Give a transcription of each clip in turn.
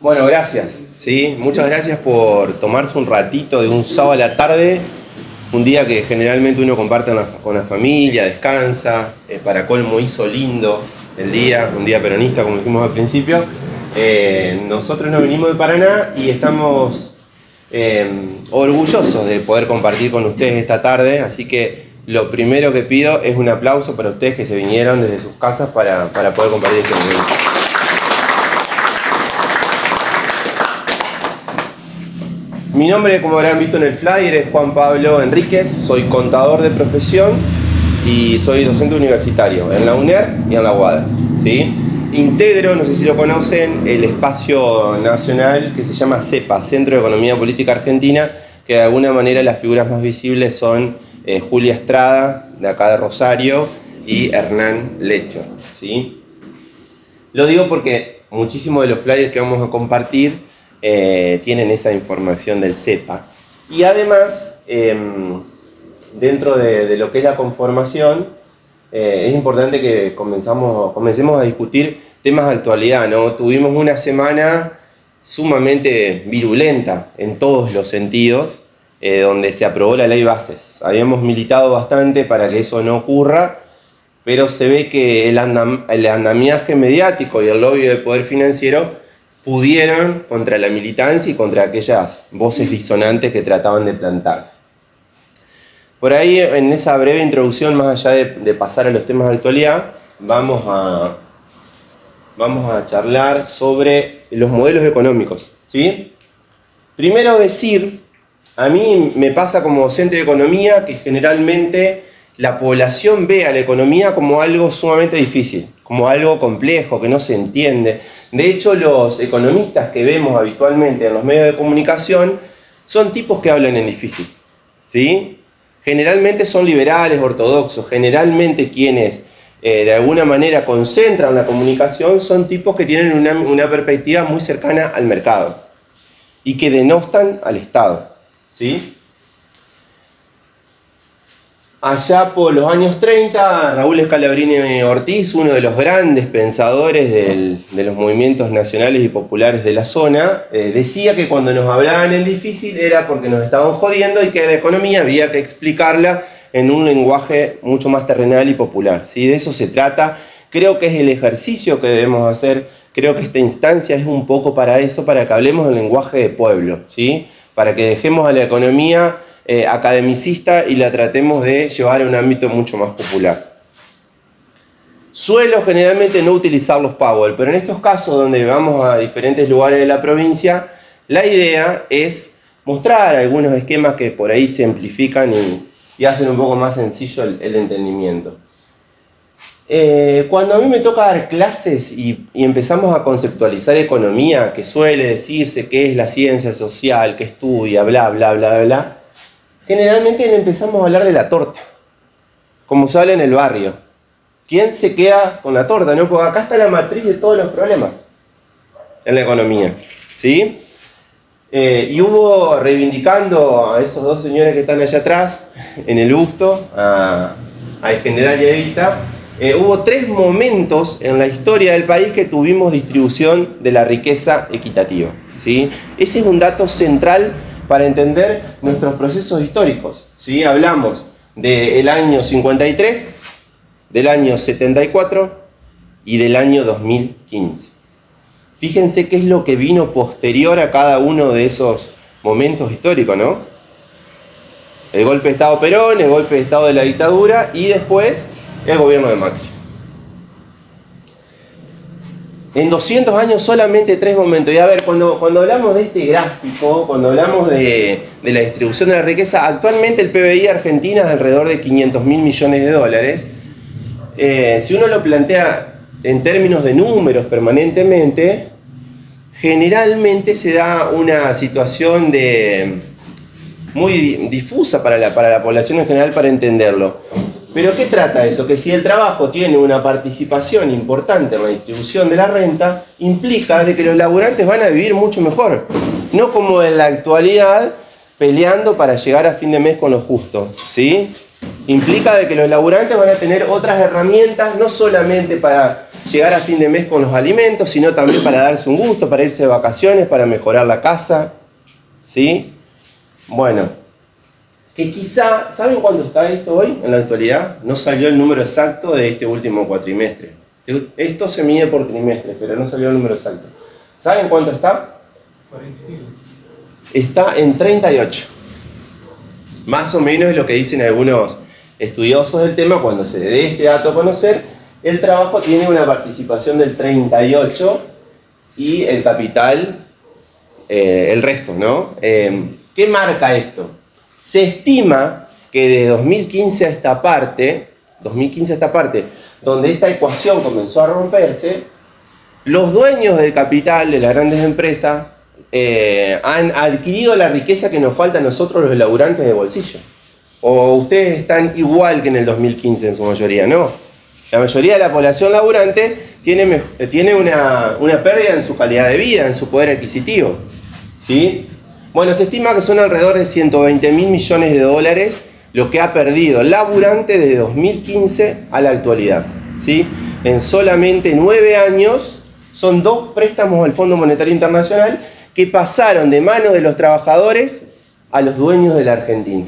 Bueno, gracias. ¿Sí? Muchas gracias por tomarse un ratito de un sábado a la tarde, un día que generalmente uno comparte con la familia, descansa, para colmo hizo lindo el día, un día peronista como dijimos al principio. Nosotros nos venimos de Paraná y estamos orgullosos de poder compartir con ustedes esta tarde, así que lo primero que pido es un aplauso para ustedes que se vinieron desde sus casas para poder compartir este momento. Mi nombre, como habrán visto en el flyer, es Juan Pablo Enríquez, soy contador de profesión y soy docente universitario en la UNER y en la UADA, ¿sí? Integro, no sé si lo conocen, el espacio nacional que se llama CEPA, Centro de Economía Política Argentina, que de alguna manera las figuras más visibles son Julia Estrada, de acá de Rosario, y Hernán Lecher, ¿sí? Lo digo porque muchísimos de los flyers que vamos a compartir tienen esa información del CEPA. Y además, dentro de lo que es la conformación, es importante que comencemos a discutir temas de actualidad, ¿no? Tuvimos una semana sumamente virulenta en todos los sentidos, donde se aprobó la ley bases. Habíamos militado bastante para que eso no ocurra, pero se ve que el andamiaje mediático y el lobby del poder financiero pudieron contra la militancia y contra aquellas voces disonantes que trataban de plantarse. Por ahí, en esa breve introducción, más allá de pasar a los temas de actualidad, vamos a charlar sobre los modelos económicos, ¿sí? Primero decir, a mí me pasa como docente de economía que generalmente la población ve a la economía como algo sumamente difícil, como algo complejo, que no se entiende. De hecho, los economistas que vemos habitualmente en los medios de comunicación son tipos que hablan en difícil, ¿sí? Generalmente son liberales, ortodoxos, generalmente quienes de alguna manera concentran la comunicación son tipos que tienen una perspectiva muy cercana al mercado y que denostan al Estado, ¿sí? Allá por los años 30, Raúl Scalabrini Ortiz, uno de los grandes pensadores de los movimientos nacionales y populares de la zona, decía que cuando nos hablaban en difícil era porque nos estaban jodiendo y que la economía había que explicarla en un lenguaje mucho más terrenal y popular, ¿sí? De eso se trata. Creo que es el ejercicio que debemos hacer. Creo que esta instancia es un poco para eso, para que hablemos el lenguaje de pueblo, ¿sí? Para que dejemos a la economía academicista y la tratemos de llevar a un ámbito mucho más popular. Suelo generalmente no utilizar los Powell, pero en estos casos donde vamos a diferentes lugares de la provincia, la idea es mostrar algunos esquemas que por ahí simplifican y hacen un poco más sencillo el entendimiento. Cuando a mí me toca dar clases y empezamos a conceptualizar economía, que suele decirse que es la ciencia social, que estudia, bla, bla, bla, bla, generalmente empezamos a hablar de la torta, como se habla en el barrio. ¿Quién se queda con la torta? ¿No? Porque acá está la matriz de todos los problemas en la economía, ¿sí? Y hubo, reivindicando a esos dos señores que están allá atrás, en el busto, al general y a Evita, hubo 3 momentos en la historia del país que tuvimos distribución de la riqueza equitativa, ¿sí? Ese es un dato central para entender nuestros procesos históricos, ¿sí? Hablamos del año 53, del año 74 y del año 2015. Fíjense qué es lo que vino posterior a cada uno de esos momentos históricos, ¿no? El golpe de Estado Perón, el golpe de Estado de la dictadura y después el gobierno de Macri. En 200 años solamente 3 momentos. Y a ver, cuando hablamos de este gráfico, cuando hablamos de la distribución de la riqueza, actualmente el PBI de Argentina es de alrededor de 500.000 millones de dólares. Si uno lo plantea en términos de números permanentemente, generalmente se da una situación muy difusa para la población en general para entenderlo. ¿Pero qué trata eso? Que si el trabajo tiene una participación importante en la distribución de la renta, implica de que los laburantes van a vivir mucho mejor. No como en la actualidad, peleando para llegar a fin de mes con lo justo, ¿sí? Implica de que los laburantes van a tener otras herramientas, no solamente para llegar a fin de mes con los alimentos, sino también para darse un gusto, para irse de vacaciones, para mejorar la casa, ¿sí? Bueno, que quizá, ¿saben cuánto está esto hoy en la actualidad? No salió el número exacto de este último cuatrimestre. Esto se mide por trimestre, pero no salió el número exacto. ¿Saben cuánto está? 42. Está en 38. Más o menos es lo que dicen algunos estudiosos del tema. Cuando se dé este dato a conocer, el trabajo tiene una participación del 38 y el capital, el resto, ¿no? ¿Qué marca esto? Se estima que de 2015 a esta parte, donde esta ecuación comenzó a romperse, los dueños del capital de las grandes empresas han adquirido la riqueza que nos falta a nosotros los laburantes de bolsillo. ¿O ustedes están igual que en el 2015 en su mayoría? No. La mayoría de la población laburante tiene una pérdida en su calidad de vida, en su poder adquisitivo, ¿sí? Bueno, se estima que son alrededor de 120.000 millones de dólares lo que ha perdido el laburante de 2015 a la actualidad, ¿sí? En solamente 9 años son 2 préstamos del Fondo Monetario Internacional que pasaron de manos de los trabajadores a los dueños de la Argentina.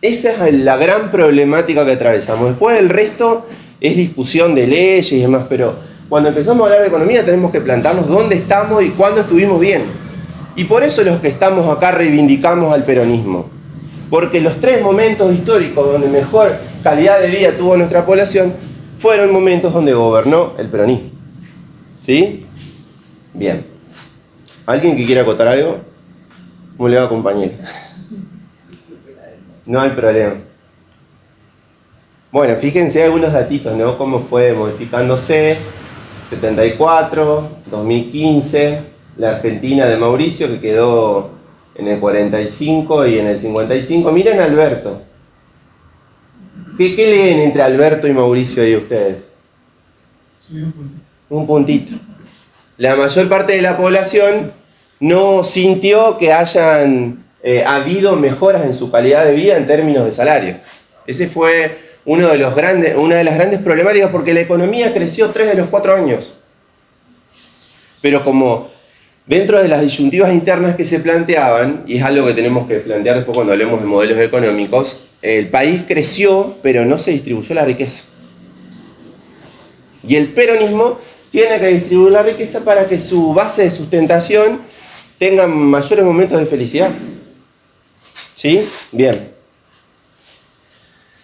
Esa es la gran problemática que atravesamos. Después el resto es discusión de leyes y demás, pero cuando empezamos a hablar de economía tenemos que plantarnos dónde estamos y cuándo estuvimos bien. Y por eso los que estamos acá reivindicamos al peronismo. Porque los 3 momentos históricos donde mejor calidad de vida tuvo nuestra población fueron momentos donde gobernó el peronismo. ¿Sí? Bien. ¿Alguien que quiera acotar algo? ¿Cómo le va, compañero? No hay problema. Bueno, fíjense algunos datitos, ¿no? Cómo fue modificándose. 74, 2015, la Argentina de Mauricio, que quedó en el 45 y en el 55. Miren a Alberto. ¿Qué leen entre Alberto y Mauricio ahí ustedes? Subí un puntito. Un puntito. La mayor parte de la población no sintió que hayan habido mejoras en su calidad de vida en términos de salario. Ese fue una de las grandes problemáticas, porque la economía creció 3 de los 4 años. Pero como dentro de las disyuntivas internas que se planteaban, y es algo que tenemos que plantear después cuando hablemos de modelos económicos, el país creció, pero no se distribuyó la riqueza. Y el peronismo tiene que distribuir la riqueza para que su base de sustentación tenga mayores momentos de felicidad. ¿Sí? Bien.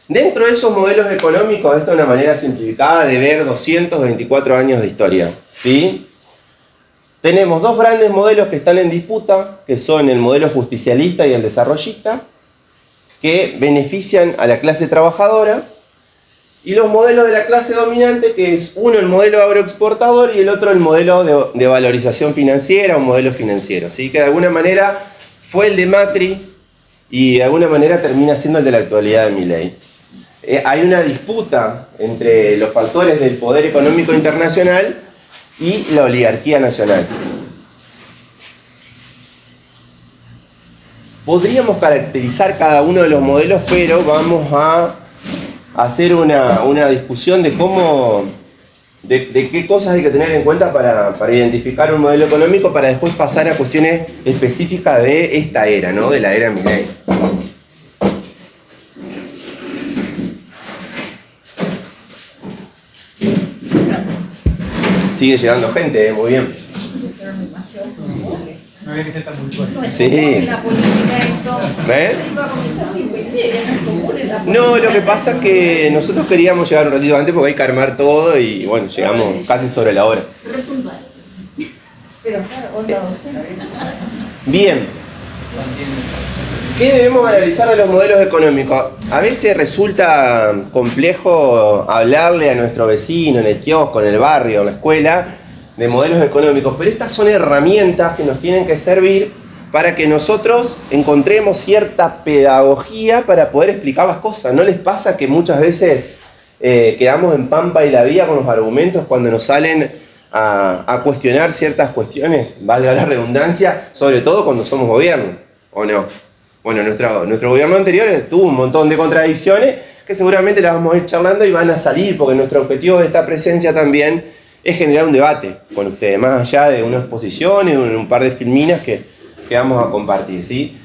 Dentro de esos modelos económicos, esta es una manera simplificada de ver 224 años de historia, ¿sí? Tenemos 2 grandes modelos que están en disputa, que son el modelo justicialista y el desarrollista, que benefician a la clase trabajadora, y los modelos de la clase dominante, que es uno el modelo agroexportador y el otro el modelo de valorización financiera, un modelo financiero, ¿sí? Que de alguna manera fue el de Macri y de alguna manera termina siendo el de la actualidad de Milei. Hay una disputa entre los factores del poder económico internacional y la oligarquía nacional. Podríamos caracterizar cada uno de los modelos, pero vamos a hacer una discusión de cómo, de qué cosas hay que tener en cuenta para identificar un modelo económico, para después pasar a cuestiones específicas de esta era, ¿no? De la era Milei. Sigue llegando gente, muy bien. No había que ser tan puntual. Sí. ¿Ves? No, lo que pasa es que nosotros queríamos llegar un ratito antes porque hay que armar todo y bueno, llegamos casi sobre la hora. Pero claro, onda docente. Bien. ¿Qué debemos analizar de los modelos económicos? A veces resulta complejo hablarle a nuestro vecino en el kiosco, en el barrio, en la escuela, de modelos económicos, pero estas son herramientas que nos tienen que servir para que nosotros encontremos cierta pedagogía para poder explicar las cosas. ¿No les pasa que muchas veces quedamos en pampa y la vía con los argumentos cuando nos salen a cuestionar ciertas cuestiones, valga la redundancia, sobre todo cuando somos gobierno, ¿o no? Bueno, nuestro gobierno anterior tuvo un montón de contradicciones que seguramente las vamos a ir charlando y van a salir, porque nuestro objetivo de esta presencia también es generar un debate con ustedes, más allá de una exposición y un par de filminas que vamos a compartir, ¿sí?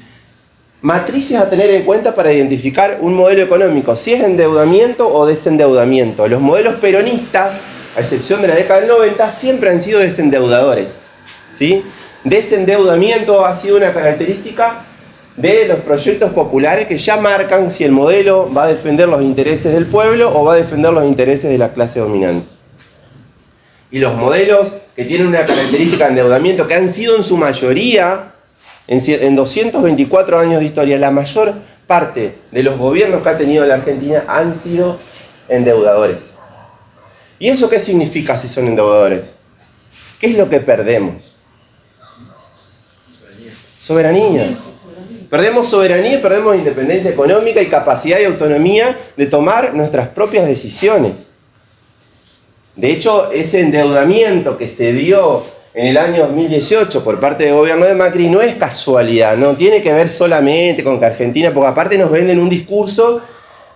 Matrices a tener en cuenta para identificar un modelo económico, si es endeudamiento o desendeudamiento. Los modelos peronistas, a excepción de la década del 90, siempre han sido desendeudadores, ¿sí? Desendeudamiento ha sido una característica de los proyectos populares que ya marcan si el modelo va a defender los intereses del pueblo o va a defender los intereses de la clase dominante. Y los modelos que tienen una característica de endeudamiento, que han sido en su mayoría, en 224 años de historia, la mayor parte de los gobiernos que ha tenido la Argentina han sido endeudadores. ¿Y eso qué significa si son endeudadores? ¿Qué es lo que perdemos? Soberanía. Perdemos soberanía y perdemos independencia económica y capacidad y autonomía de tomar nuestras propias decisiones. De hecho, ese endeudamiento que se dio en el año 2018 por parte del gobierno de Macri no es casualidad, no tiene que ver solamente con que Argentina, porque aparte nos venden un discurso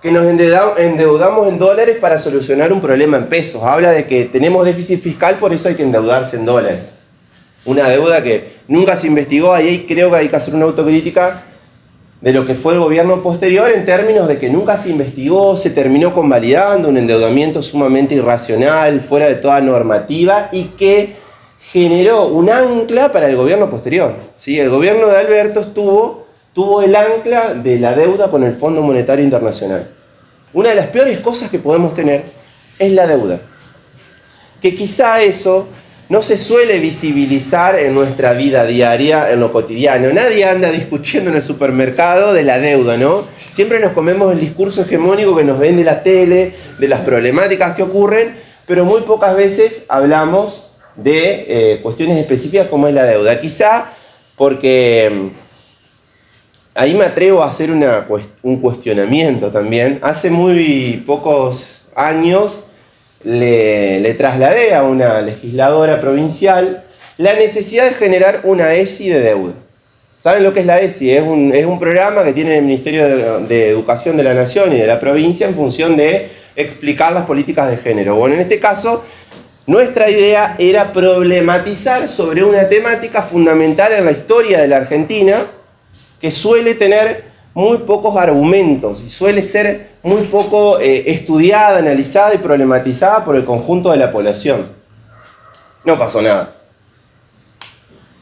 que nos endeudamos en dólares para solucionar un problema en pesos. Habla de que tenemos déficit fiscal, por eso hay que endeudarse en dólares. Una deuda que nunca se investigó, ahí creo que hay que hacer una autocrítica de lo que fue el gobierno posterior en términos de que nunca se investigó, se terminó convalidando un endeudamiento sumamente irracional, fuera de toda normativa y que generó un ancla para el gobierno posterior, ¿sí? El gobierno de Alberto tuvo el ancla de la deuda con el Fondo Monetario Internacional. Una de las peores cosas que podemos tener es la deuda. Que quizá eso no se suele visibilizar en nuestra vida diaria, en lo cotidiano. Nadie anda discutiendo en el supermercado de la deuda, ¿no? Siempre nos comemos el discurso hegemónico que nos vende la tele, de las problemáticas que ocurren, pero muy pocas veces hablamos de cuestiones específicas como es la deuda. Quizá porque ahí me atrevo a hacer un cuestionamiento también. Hace muy pocos años le trasladé a una legisladora provincial la necesidad de generar una ESI de deuda. ¿Saben lo que es la ESI? Es un programa que tiene el Ministerio de Educación de la Nación y de la provincia en función de explicar las políticas de género. Bueno, en este caso, nuestra idea era problematizar sobre una temática fundamental en la historia de la Argentina que suele tener muy pocos argumentos y suele ser muy poco estudiada, analizada y problematizada por el conjunto de la población. No pasó nada.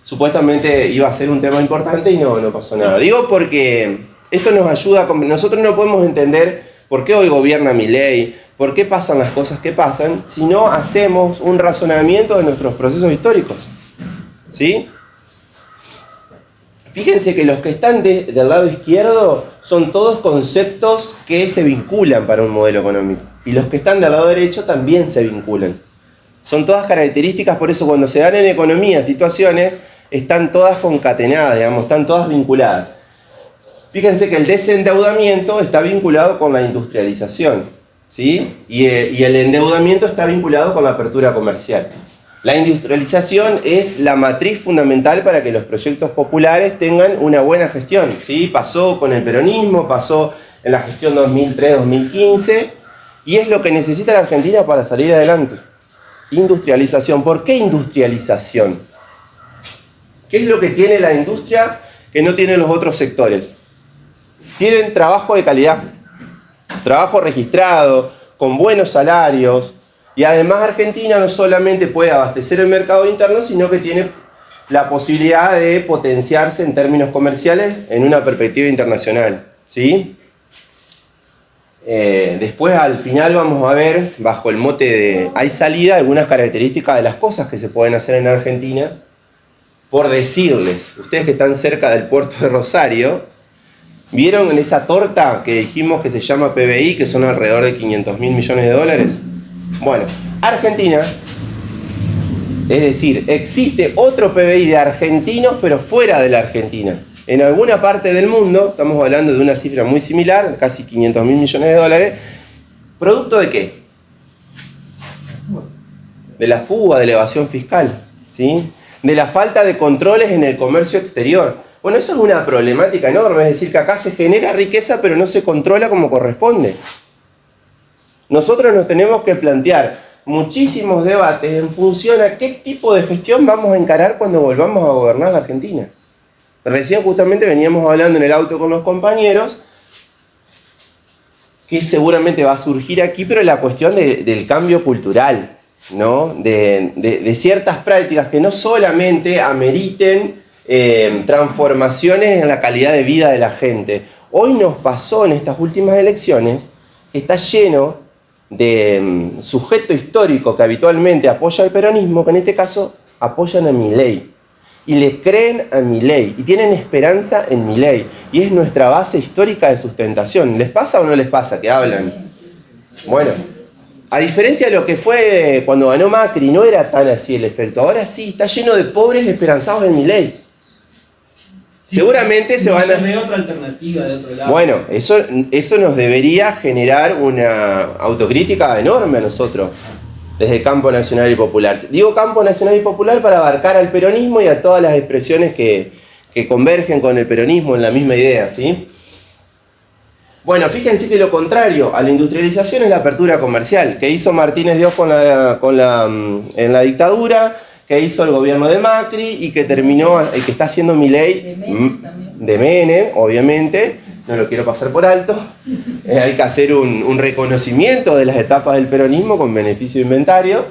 Supuestamente iba a ser un tema importante y no pasó nada. Digo porque esto nos ayuda, nosotros no podemos entender por qué hoy gobierna Milei, por qué pasan las cosas que pasan, si no hacemos un razonamiento de nuestros procesos históricos. ¿Sí? Fíjense que los que están del lado izquierdo son todos conceptos que se vinculan para un modelo económico. Y los que están del lado derecho también se vinculan. Son todas características, por eso cuando se dan en economía situaciones, están todas concatenadas, digamos, están todas vinculadas. Fíjense que el desendeudamiento está vinculado con la industrialización, ¿sí? Y el endeudamiento está vinculado con la apertura comercial. La industrialización es la matriz fundamental para que los proyectos populares tengan una buena gestión, ¿sí? Pasó con el peronismo, pasó en la gestión 2003-2015 y es lo que necesita la Argentina para salir adelante. Industrialización. ¿Por qué industrialización? ¿Qué es lo que tiene la industria que no tienen los otros sectores? Tienen trabajo de calidad, trabajo registrado, con buenos salarios. Y además Argentina no solamente puede abastecer el mercado interno, sino que tiene la posibilidad de potenciarse en términos comerciales en una perspectiva internacional, ¿sí? Después al final vamos a ver, bajo el mote de hay salida, algunas características de las cosas que se pueden hacer en Argentina. Por decirles, ustedes que están cerca del puerto de Rosario, ¿vieron en esa torta que dijimos que se llama PBI, que son alrededor de 500.000 millones de dólares? Bueno, Argentina, es decir, existe otro PBI de argentinos, pero fuera de la Argentina. En alguna parte del mundo, estamos hablando de una cifra muy similar, casi 500.000 millones de dólares, ¿producto de qué? De la fuga, de la evasión fiscal, ¿sí? De la falta de controles en el comercio exterior. Bueno, eso es una problemática enorme, es decir, que acá se genera riqueza, pero no se controla como corresponde. Nosotros nos tenemos que plantear muchísimos debates en función a qué tipo de gestión vamos a encarar cuando volvamos a gobernar la Argentina. Recién justamente veníamos hablando en el auto con los compañeros que seguramente va a surgir aquí, pero la cuestión del cambio cultural, ¿no? De ciertas prácticas que no solamente ameriten transformaciones en la calidad de vida de la gente. Hoy nos pasó en estas últimas elecciones que está lleno de sujeto histórico que habitualmente apoya al peronismo, que en este caso apoyan a Milei. Y le creen a Milei y tienen esperanza en Milei. Y es nuestra base histórica de sustentación. ¿Les pasa o no les pasa que hablan? Bueno, a diferencia de lo que fue cuando ganó Macri, no era tan así el efecto. Ahora sí, está lleno de pobres esperanzados en Milei. Sí, seguramente se van a... ve otra alternativa de otro lado. Bueno, eso nos debería generar una autocrítica enorme a nosotros, desde el campo nacional y popular. Digo campo nacional y popular para abarcar al peronismo y a todas las expresiones que convergen con el peronismo en la misma idea, ¿sí? Bueno, fíjense que lo contrario a la industrialización es la apertura comercial, que hizo Martínez de Oz en la dictadura, que hizo el gobierno de Macri y que terminó, que está haciendo Milei de Menem, obviamente, no lo quiero pasar por alto. Hay que hacer un reconocimiento de las etapas del peronismo con beneficio de inventario.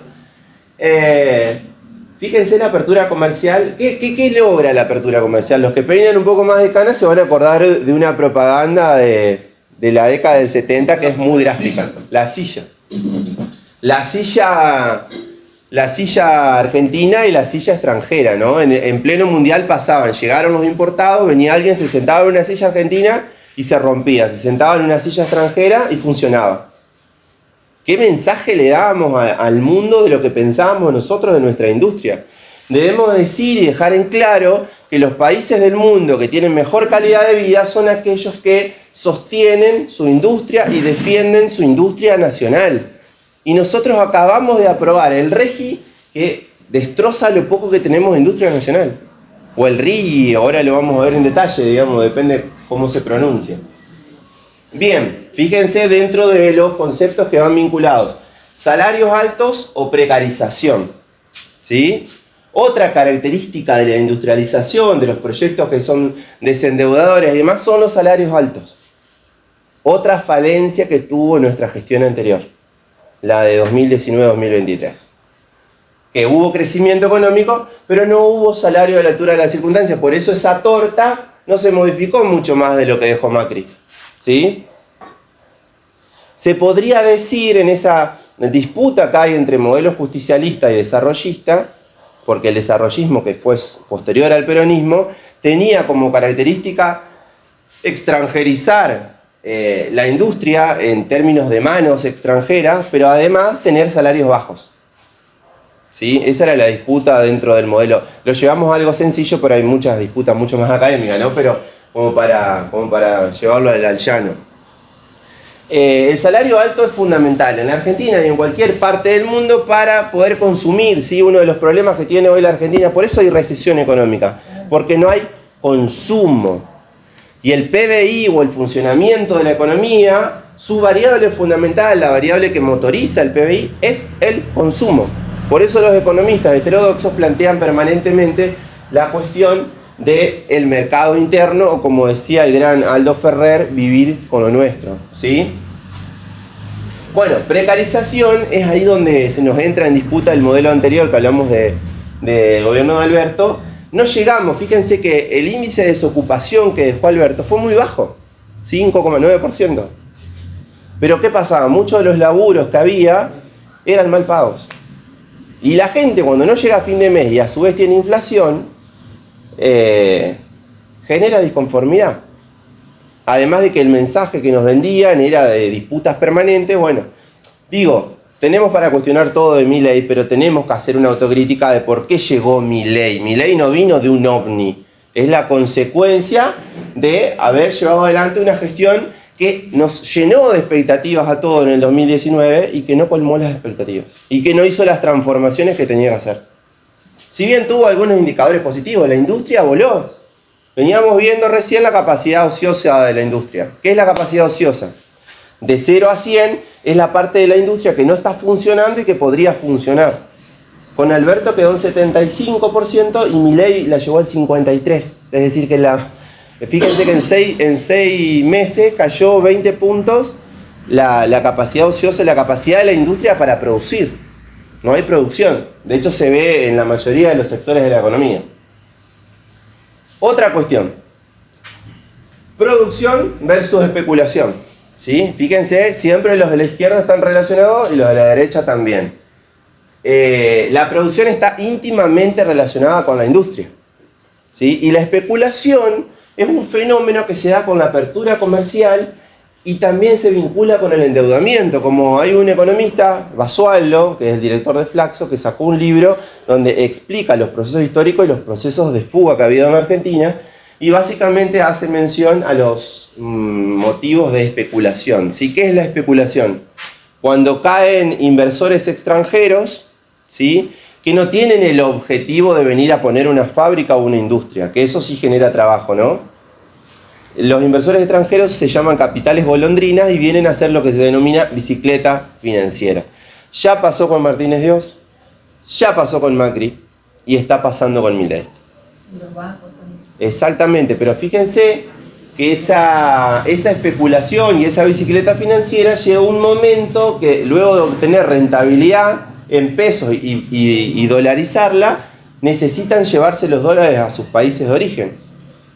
Fíjense la apertura comercial. ¿Qué logra la apertura comercial? Los que peinan un poco más de canas se van a acordar de una propaganda de la década del 70 que es muy gráfica. La silla. La silla argentina y la silla extranjera, ¿no? En pleno mundial pasaban, llegaron los importados, venía alguien, se sentaba en una silla argentina y se rompía, se sentaba en una silla extranjera y funcionaba. ¿Qué mensaje le dábamos al mundo de lo que pensábamos nosotros de nuestra industria? Debemos decir y dejar en claro que los países del mundo que tienen mejor calidad de vida son aquellos que sostienen su industria y defienden su industria nacional. Y nosotros acabamos de aprobar el REGI que destroza lo poco que tenemos de industria nacional. O el RIGI, ahora lo vamos a ver en detalle, digamos, depende cómo se pronuncia. Bien, fíjense dentro de los conceptos que van vinculados. Salarios altos o precarización. ¿Sí? Otra característica de la industrialización, de los proyectos que son desendeudadores y demás, son los salarios altos. Otra falencia que tuvo nuestra gestión anterior, la de 2019-2023. Que hubo crecimiento económico, pero no hubo salario a la altura de las circunstancias. Por eso esa torta no se modificó mucho más de lo que dejó Macri. ¿Sí? Se podría decir en esa disputa que hay entre modelo justicialista y desarrollista, porque el desarrollismo, que fue posterior al peronismo, tenía como característica extranjerizar la industria en términos de manos extranjeras, pero además tener salarios bajos. ¿Sí? Esa era la disputa dentro del modelo. Lo llevamos a algo sencillo, pero hay muchas disputas mucho más académicas, ¿no? Pero como para llevarlo al llano. El salario alto es fundamental en la Argentina y en cualquier parte del mundo para poder consumir, ¿sí? Uno de los problemas que tiene hoy la Argentina, por eso hay recesión económica, porque no hay consumo. Y el PBI o el funcionamiento de la economía, su variable fundamental, la variable que motoriza el PBI, es el consumo. Por eso los economistas heterodoxos plantean permanentemente la cuestión del mercado interno, o como decía el gran Aldo Ferrer, vivir con lo nuestro, ¿sí? Bueno, precarización es ahí donde se nos entra en disputa el modelo anterior que hablamos del gobierno de Alberto. No llegamos, fíjense que el índice de desocupación que dejó Alberto fue muy bajo, 5,9%. Pero ¿qué pasaba? Muchos de los laburos que había eran mal pagos. Y la gente, cuando no llega a fin de mes y a su vez tiene inflación, genera disconformidad. Además de que el mensaje que nos vendían era de disputas permanentes. Bueno, digo, tenemos para cuestionar todo de Milei, pero tenemos que hacer una autocrítica de por qué llegó Milei. Milei no vino de un ovni, es la consecuencia de haber llevado adelante una gestión que nos llenó de expectativas a todos en el 2019 y que no colmó las expectativas y que no hizo las transformaciones que tenía que hacer. Si bien tuvo algunos indicadores positivos, la industria voló. Veníamos viendo recién la capacidad ociosa de la industria. ¿Qué es la capacidad ociosa? De 0 a 100 es la parte de la industria que no está funcionando y que podría funcionar. Con Alberto quedó en 75% y Milei la llevó al 53%. Es decir, que fíjense que en seis meses cayó 20 puntos la capacidad ociosa, la capacidad de la industria para producir. No hay producción. De hecho, se ve en la mayoría de los sectores de la economía. Otra cuestión. Producción versus especulación. ¿Sí? Fíjense, siempre los de la izquierda están relacionados y los de la derecha también. La producción está íntimamente relacionada con la industria. ¿Sí? Y la especulación es un fenómeno que se da con la apertura comercial y también se vincula con el endeudamiento. Como hay un economista, Basualdo, que es el director de Flaxo, que sacó un libro donde explica los procesos históricos y los procesos de fuga que ha habido en Argentina, y básicamente hace mención a los motivos de especulación. ¿Sí? ¿Qué es la especulación? Cuando caen inversores extranjeros, ¿sí?, que no tienen el objetivo de venir a poner una fábrica o una industria, que eso sí genera trabajo, ¿no? Los inversores extranjeros se llaman capitales golondrinas y vienen a hacer lo que se denomina bicicleta financiera. Ya pasó con Martínez Dios, ya pasó con Macri y está pasando con Milei. Los bancos también. Exactamente, pero fíjense que esa especulación y esa bicicleta financiera llega un momento que luego de obtener rentabilidad en pesos y dolarizarla, necesitan llevarse los dólares a sus países de origen.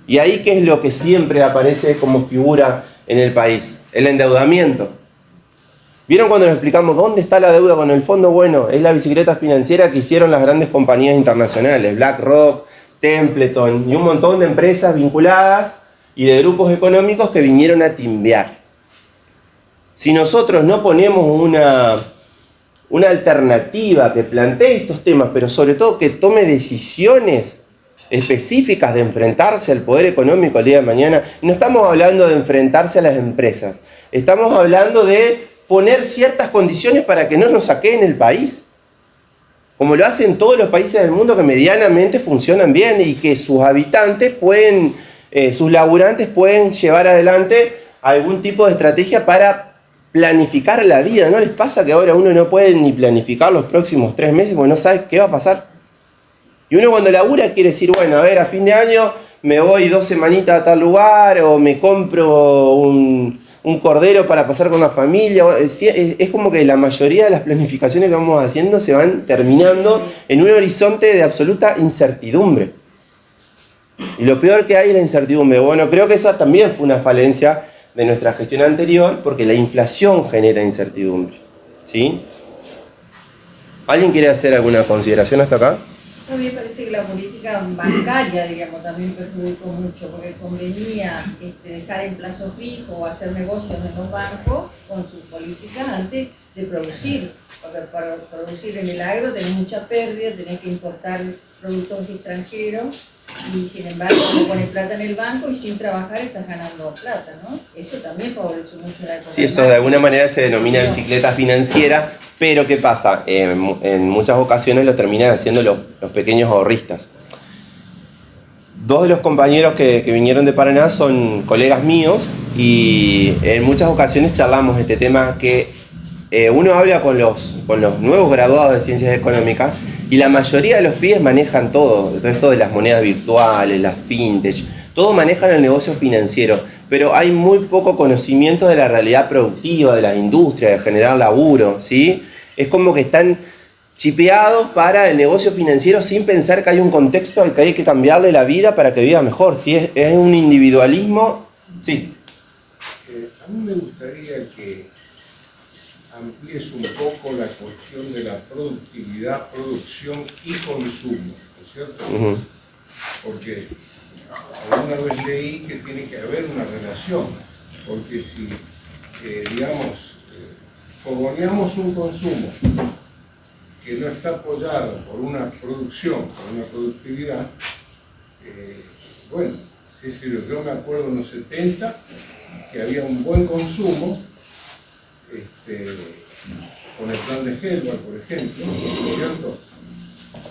Y ahí, ¿qué es lo que siempre aparece como figura en el país? El endeudamiento. ¿Vieron cuando nos explicamos dónde está la deuda con el fondo? Bueno, es la bicicleta financiera que hicieron las grandes compañías internacionales, BlackRock, Templeton y un montón de empresas vinculadas y de grupos económicos que vinieron a timbear. Si nosotros no ponemos una alternativa que plantee estos temas, pero sobre todo que tome decisiones específicas de enfrentarse al poder económico el día de mañana, no estamos hablando de enfrentarse a las empresas, estamos hablando de poner ciertas condiciones para que no nos saqueen el país, como lo hacen todos los países del mundo que medianamente funcionan bien y que sus habitantes pueden, sus laburantes pueden llevar adelante algún tipo de estrategia para planificar la vida. ¿No les pasa que ahora uno no puede ni planificar los próximos 3 meses porque no sabe qué va a pasar? Y uno cuando labura quiere decir, bueno, a ver, a fin de año me voy 2 semanitas a tal lugar o me compro un cordero para pasar con la familia. Es como que la mayoría de las planificaciones que vamos haciendo se van terminando en un horizonte de absoluta incertidumbre. Y lo peor que hay es la incertidumbre. Bueno, creo que esa también fue una falencia de nuestra gestión anterior, porque la inflación genera incertidumbre. ¿Sí? ¿Alguien quiere hacer alguna consideración hasta acá? A mí me parece que la política bancaria, digamos, también perjudicó mucho, porque convenía dejar en plazo fijo o hacer negocios en los bancos con sus políticas antes de producir. Porque para producir en el agro tenés mucha pérdida, tenés que importar productos extranjeros y sin embargo no pones plata en el banco y sin trabajar estás ganando plata, ¿no? Eso también favoreció mucho la economía. Sí, eso de alguna manera se denomina bicicleta financiera, pero ¿qué pasa? En muchas ocasiones lo terminan haciendo los pequeños ahorristas. 2 de los compañeros que vinieron de Paraná son colegas míos y en muchas ocasiones charlamos este tema que uno habla con los nuevos graduados de Ciencias Económicas y la mayoría de los pibes manejan todo esto de las monedas virtuales, las fintech, todo manejan el negocio financiero, pero hay muy poco conocimiento de la realidad productiva, de las industrias, de generar laburo, ¿sí? Es como que están chipeados para el negocio financiero sin pensar que hay un contexto al que hay que cambiarle la vida para que viva mejor, ¿sí? Es un individualismo, sí. A mí me gustaría que amplíes un poco la cuestión de la productividad, producción y consumo, ¿no es cierto? Porque alguna vez leí que tiene que haber una relación, porque si, fogoneamos un consumo que no está apoyado por una producción, por una productividad, bueno, es decir, yo me acuerdo en los 70 que había un buen consumo, con el plan de Helva, por ejemplo, ¿cierto?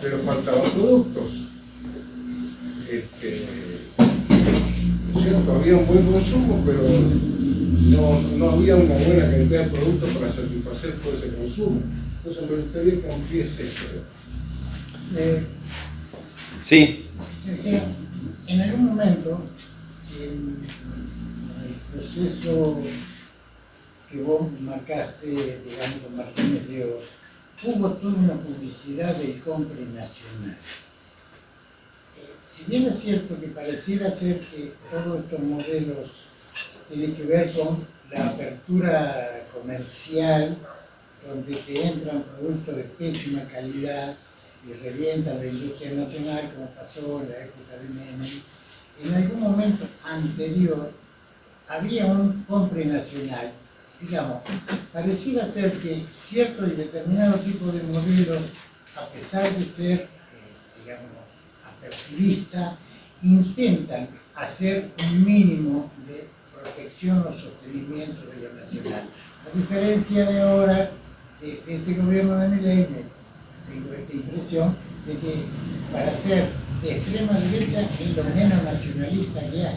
Pero faltaban productos. ¿Cierto? Había un buen consumo, pero no había una buena cantidad de productos para satisfacer todo ese consumo. Entonces me gustaría que ampliese esto. Sí. En algún momento, en el proceso que vos marcaste, digamos, con Martínez de Oz, hubo toda una publicidad del compre nacional. Si bien es cierto que pareciera ser que todos estos modelos tienen que ver con la apertura comercial, donde te entran productos de pésima calidad y revientan la industria nacional, como pasó en la época de Menem, en algún momento anterior había un compre nacional. Digamos, pareciera ser que cierto y determinado tipo de modelos, a pesar de ser, digamos, aperturista, intentan hacer un mínimo de protección o sostenimiento de lo nacional. A diferencia de ahora, de este gobierno de Milei, tengo esta impresión de que para ser de extrema derecha es lo menos nacionalista que hay.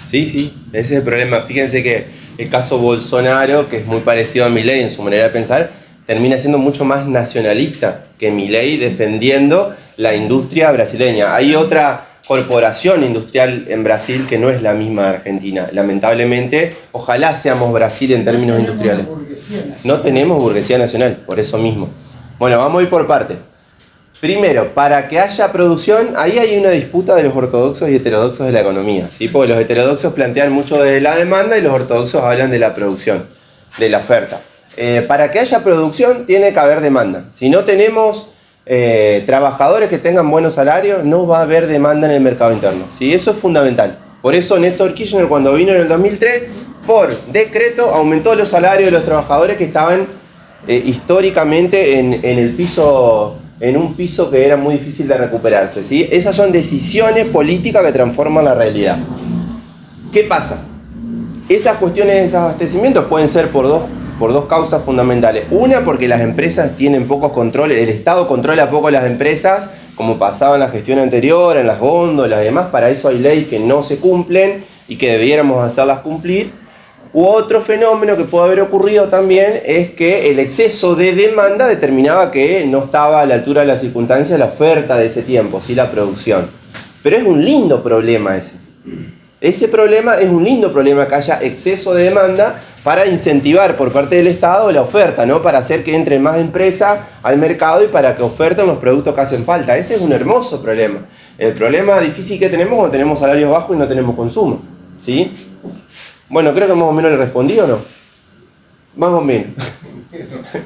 Sí, ese es el problema. Fíjense que el caso Bolsonaro, que es muy parecido a Milei en su manera de pensar, termina siendo mucho más nacionalista que Milei defendiendo la industria brasileña. Hay otra corporación industrial en Brasil que no es la misma de Argentina. Lamentablemente, ojalá seamos Brasil en términos industriales. No tenemos burguesía nacional, por eso mismo. Bueno, vamos a ir por partes. Primero, para que haya producción, ahí hay una disputa de los ortodoxos y heterodoxos de la economía, ¿sí? Porque los heterodoxos plantean mucho de la demanda y los ortodoxos hablan de la producción, de la oferta. Para que haya producción tiene que haber demanda. Si no tenemos trabajadores que tengan buenos salarios, no va a haber demanda en el mercado interno, ¿sí? Eso es fundamental. Por eso Néstor Kirchner, cuando vino en el 2003, por decreto aumentó los salarios de los trabajadores que estaban históricamente en un piso que era muy difícil de recuperarse, ¿sí? Esas son decisiones políticas que transforman la realidad. ¿Qué pasa? Esas cuestiones de desabastecimiento pueden ser por dos causas fundamentales. Una, porque las empresas tienen pocos controles, el Estado controla poco las empresas, como pasaba en la gestión anterior, en las góndolas y demás. Para eso hay leyes que no se cumplen y que debiéramos hacerlas cumplir. U otro fenómeno que puede haber ocurrido también es que el exceso de demanda determinaba que no estaba a la altura de las circunstancias la oferta de ese tiempo, ¿sí? La producción. Pero es un lindo problema ese. Ese problema es un lindo problema, que haya exceso de demanda para incentivar por parte del Estado la oferta, ¿no? Para hacer que entren más empresas al mercado y para que oferten los productos que hacen falta. Ese es un hermoso problema. El problema difícil que tenemos cuando tenemos salarios bajos y no tenemos consumo, ¿sí? Bueno, creo que más o menos le respondí, ¿o no? Más o menos.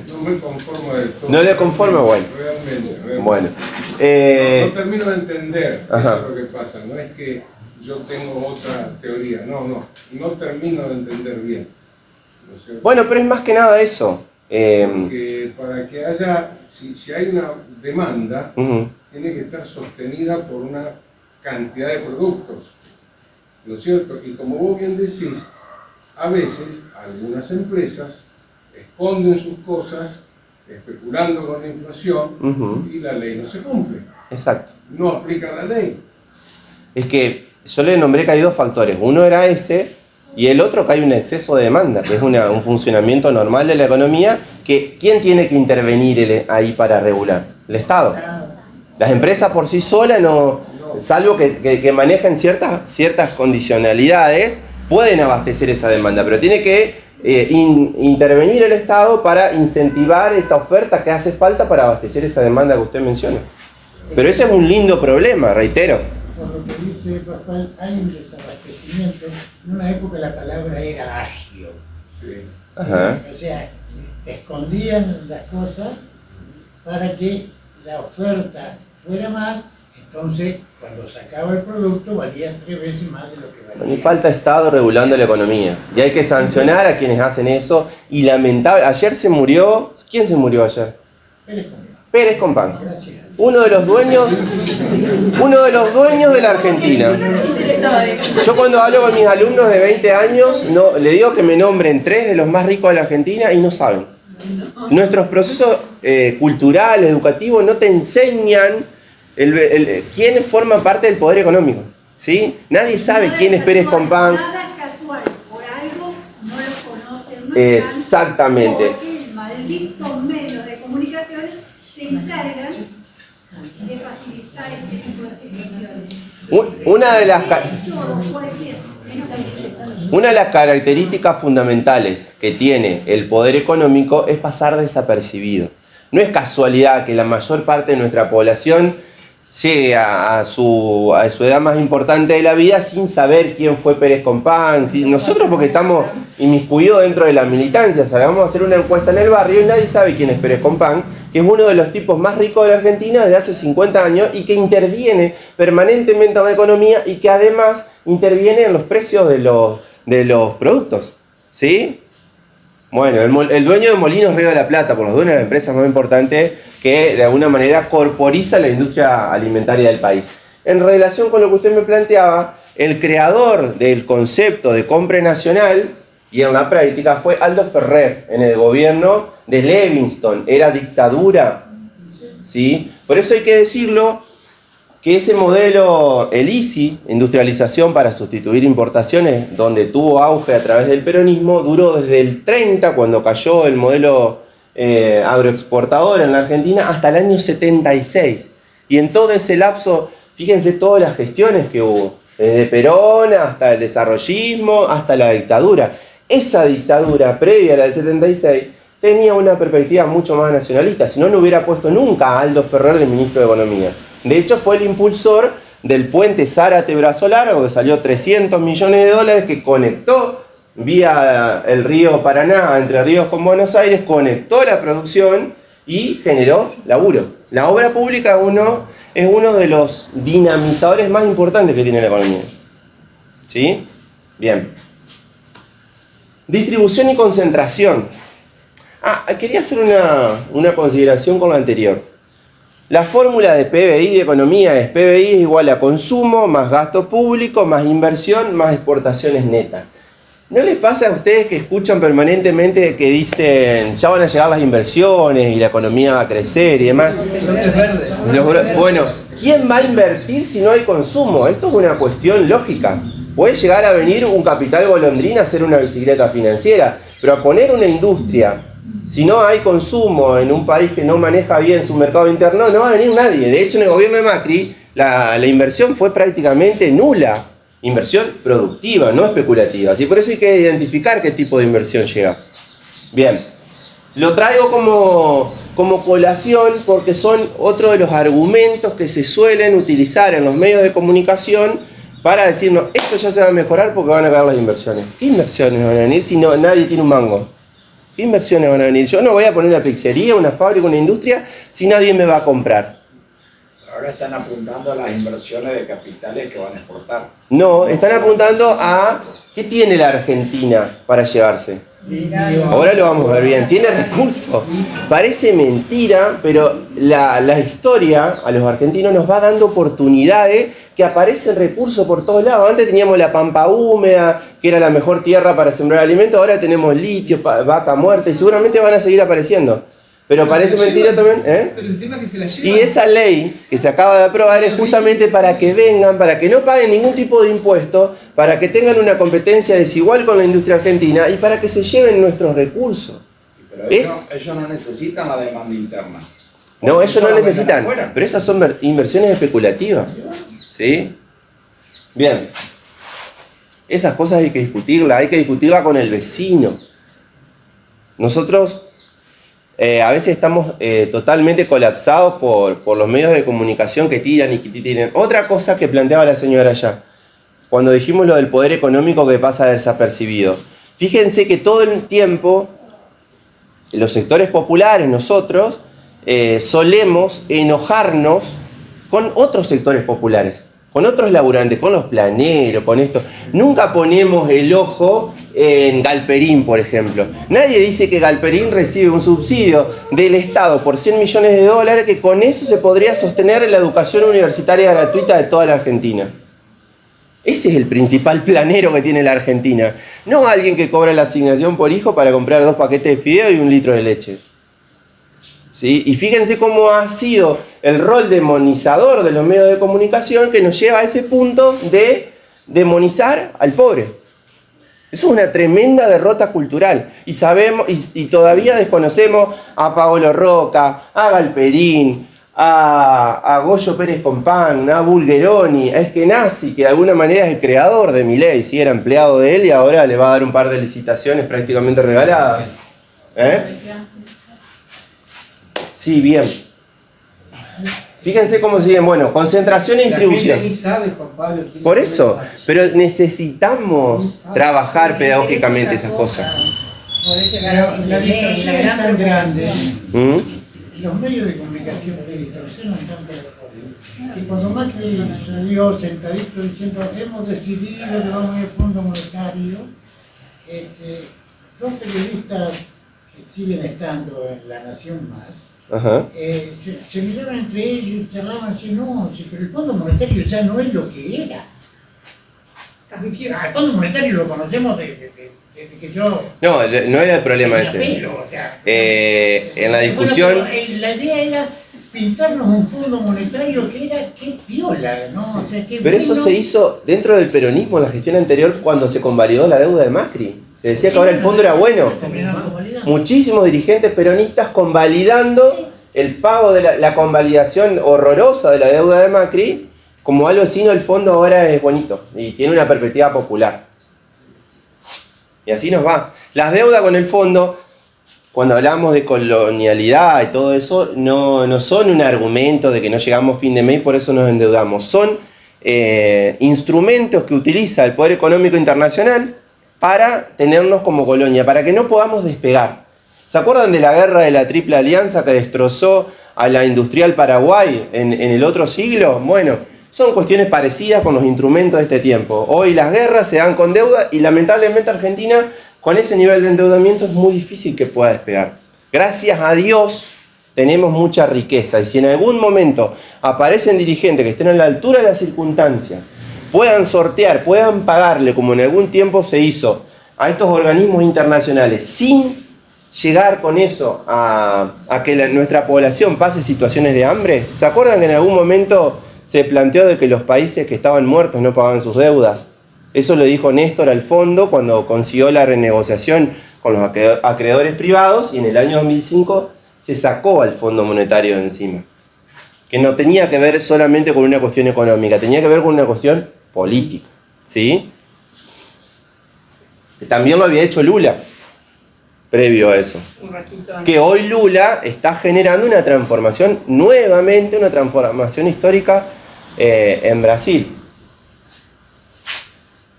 No me conformo del todo. ¿No le conforma? Bueno. Realmente. Bueno. No termino de entender. Ajá. Eso es lo que pasa. No es que yo tengo otra teoría. No termino de entender bien. ¿No es cierto? Bueno, pero es más que nada eso. Porque para que haya, si hay una demanda, tiene que estar sostenida por una cantidad de productos. ¿No es cierto? Y como vos bien decís, a veces algunas empresas esconden sus cosas especulando con la inflación y la ley no se cumple. Exacto. No aplica la ley. Es que yo le nombré que hay dos factores. Uno era ese y el otro que hay un exceso de demanda, que es un funcionamiento normal de la economía, que ¿quién tiene que intervenir ahí para regular? El Estado. Las empresas por sí solas no... Salvo que manejen ciertas condicionalidades, pueden abastecer esa demanda, pero tiene que intervenir el Estado para incentivar esa oferta que hace falta para abastecer esa demanda que usted menciona. Pero ese es un lindo problema, reitero. Por lo que dice Pascual, hay un desabastecimiento. En una época la palabra era agio. Sí. Ajá. O sea, escondían las cosas para que la oferta fuera más. Entonces, cuando sacaba el producto, valía 3 veces más de lo que valía. Bueno, y falta Estado regulando la economía. Y hay que sancionar a quienes hacen eso. Y lamentable, ayer se murió... ¿Quién se murió ayer? Pérez Compán. Gracias. Uno de los dueños de la Argentina. Yo cuando hablo con mis alumnos de 20 años, le digo que me nombren 3 de los más ricos de la Argentina y no saben. Nuestros procesos culturales, educativos, no te enseñan quiénes forman parte del poder económico, ¿sí? Nadie sabe quién es Pérez Compán. Nada es casual, por algo Exactamente. Porque el maldito medio de comunicación se encargan de facilitar este tipo de decisiones. Una de las características fundamentales que tiene el poder económico es pasar desapercibido. No es casualidad que la mayor parte de nuestra población llegue a su edad más importante de la vida sin saber quién fue Pérez Compán. Nosotros, porque estamos inmiscuidos dentro de la militancia, salgamos a hacer una encuesta en el barrio y nadie sabe quién es Pérez Compán, que es uno de los tipos más ricos de la Argentina desde hace 50 años y que interviene permanentemente en la economía y que además interviene en los precios de los productos. ¿Sí? Bueno, el dueño de Molinos Río de la Plata, por los dueños de las empresas más importantes, que de alguna manera corporiza la industria alimentaria del país. En relación con lo que usted me planteaba, el creador del concepto de compra nacional y en la práctica fue Aldo Ferrer en el gobierno de Levingston. Era dictadura, ¿sí? Por eso hay que decirlo que ese modelo, el ICI, industrialización para sustituir importaciones, donde tuvo auge a través del peronismo, duró desde el 30, cuando cayó el modelo agroexportador en la Argentina, hasta el año 76. Y en todo ese lapso, fíjense todas las gestiones que hubo, desde Perón hasta el desarrollismo, hasta la dictadura. Esa dictadura previa a la del 76 tenía una perspectiva mucho más nacionalista, si no, no hubiera puesto nunca a Aldo Ferrer de ministro de Economía. De hecho, fue el impulsor del puente Zárate-Brazo Largo, que salió 300 millones de dólares, que conectó vía el río Paraná, Entre Ríos con Buenos Aires, conectó la producción y generó laburo. La obra pública es uno de los dinamizadores más importantes que tiene la economía. ¿Sí? Bien. Distribución y concentración. Quería hacer una consideración con lo anterior. La fórmula de PBI de economía es PBI es igual a consumo, más gasto público, más inversión, más exportaciones netas. ¿No les pasa a ustedes que escuchan permanentemente que dicen ya van a llegar las inversiones y la economía va a crecer y demás? Bueno, ¿quién va a invertir si no hay consumo? Esto es una cuestión lógica. Puede llegar a venir un capital golondrina a hacer una bicicleta financiera, pero a poner una industria, si no hay consumo en un país que no maneja bien su mercado interno, no va a venir nadie. De hecho, en el gobierno de Macri, la inversión fue prácticamente nula. Inversión productiva, no especulativa. Así por eso hay que identificar qué tipo de inversión llega. Bien, lo traigo como colación porque son otro de los argumentos que se suelen utilizar en los medios de comunicación para decirnos, esto ya se va a mejorar porque van a caer las inversiones. ¿Qué inversiones van a venir si nadie tiene un mango? ¿Qué inversiones van a venir? Yo no voy a poner una pizzería, una fábrica, una industria si nadie me va a comprar. Ahora están apuntando a las inversiones de capitales que van a exportar. No, están apuntando a ¿qué tiene la Argentina para llevarse? Ahora lo vamos a ver bien. Tiene recursos. Parece mentira, pero la historia a los argentinos nos va dando oportunidades que aparecen recursos por todos lados. Antes teníamos la pampa húmeda, que era la mejor tierra para sembrar alimentos. Ahora tenemos litio, vaca muerta y seguramente van a seguir apareciendo. Pero parece mentira también, ¿eh? Pero el tema es que se la llevan. Y esa ley que se acaba de aprobar es justamente para que vengan, para que no paguen ningún tipo de impuesto, para que tengan una competencia desigual con la industria argentina y para que se lleven nuestros recursos. Pero ellos no necesitan la demanda interna. No, ellos no necesitan, pero esas son inversiones especulativas. ¿Sí? Bien. Esas cosas hay que discutirlas con el vecino. Nosotros a veces estamos totalmente colapsados por los medios de comunicación que tiran y que tiran. Otra cosa que planteaba la señora allá, cuando dijimos lo del poder económico que pasa desapercibido. Fíjense que todo el tiempo los sectores populares, nosotros, solemos enojarnos con otros sectores populares, con otros laburantes, con los planeros, con esto. Nunca ponemos el ojo en Galperín, por ejemplo. Nadie dice que Galperín recibe un subsidio del Estado por 100 millones de dólares, que con eso se podría sostener la educación universitaria gratuita de toda la Argentina. Ese es el principal planero que tiene la Argentina. No alguien que cobra la asignación por hijo para comprar 2 paquetes de fideo y 1 litro de leche. ¿Sí? Y fíjense cómo ha sido el rol demonizador de los medios de comunicación que nos lleva a ese punto de demonizar al pobre. Eso es una tremenda derrota cultural. Y sabemos, y todavía desconocemos a Paolo Roca, a Galperín, a Goyo Pérez Compán, a Bulgeroni, a Eskenazi, que de alguna manera es el creador de Milei, ¿sí? Era empleado de él y ahora le va a dar un par de licitaciones prácticamente regaladas. Sí, bien. Fíjense cómo siguen, bueno, concentración e distribución. La gente ni sabe, Juan Pablo, Por eso, pero necesitamos trabajar pedagógicamente esas cosas. Pero la distorsión es tan grande, ¿Mm? los medios de comunicación de distorsionan tanto las cosas, que cuando Macri salió sentadito diciendo hemos decidido que vamos a ir al Fondo Monetario, dos periodistas que siguen estando en La Nación Más, Ajá. se miraban entre ellos y charlaban así, no, sí, pero el Fondo Monetario ya no es lo que era. El Fondo Monetario lo conocemos desde que yo... No, no era el problema ese. Pelo, o sea, En la discusión... Bueno, la idea era pintarnos un Fondo Monetario que era, qué piola, ¿no? O sea, qué Pero eso bueno. se hizo dentro del peronismo en la gestión anterior cuando se convalidó la deuda de Macri. Se decía que ahora el fondo era bueno. Muchísimos dirigentes peronistas convalidando el pago de la convalidación horrorosa de la deuda de Macri, como algo así, no, el fondo ahora es bonito y tiene una perspectiva popular. Y así nos va. Las deudas con el fondo, cuando hablamos de colonialidad y todo eso, no son un argumento de que no llegamos a fin de mes y por eso nos endeudamos. Son instrumentos que utiliza el poder económico internacional para tenernos como colonia, para que no podamos despegar. ¿Se acuerdan de la guerra de la Triple Alianza que destrozó a la industrial Paraguay en el otro siglo? Bueno, son cuestiones parecidas con los instrumentos de este tiempo. Hoy las guerras se dan con deuda y lamentablemente Argentina, con ese nivel de endeudamiento, es muy difícil que pueda despegar. Gracias a Dios tenemos mucha riqueza y si en algún momento aparecen dirigentes que estén a la altura de las circunstancias, puedan sortear, puedan pagarle, como en algún tiempo se hizo, a estos organismos internacionales, sin llegar con eso a que nuestra población pase situaciones de hambre. ¿Se acuerdan que en algún momento se planteó de que los países que estaban muertos no pagaban sus deudas? Eso lo dijo Néstor al fondo cuando consiguió la renegociación con los acreedores privados y en el año 2005 se sacó al Fondo Monetario de encima. Que no tenía que ver solamente con una cuestión económica, tenía que ver con una cuestión política, ¿sí? También lo había hecho Lula, previo a eso. Que hoy Lula está generando una transformación, nuevamente una transformación histórica en Brasil.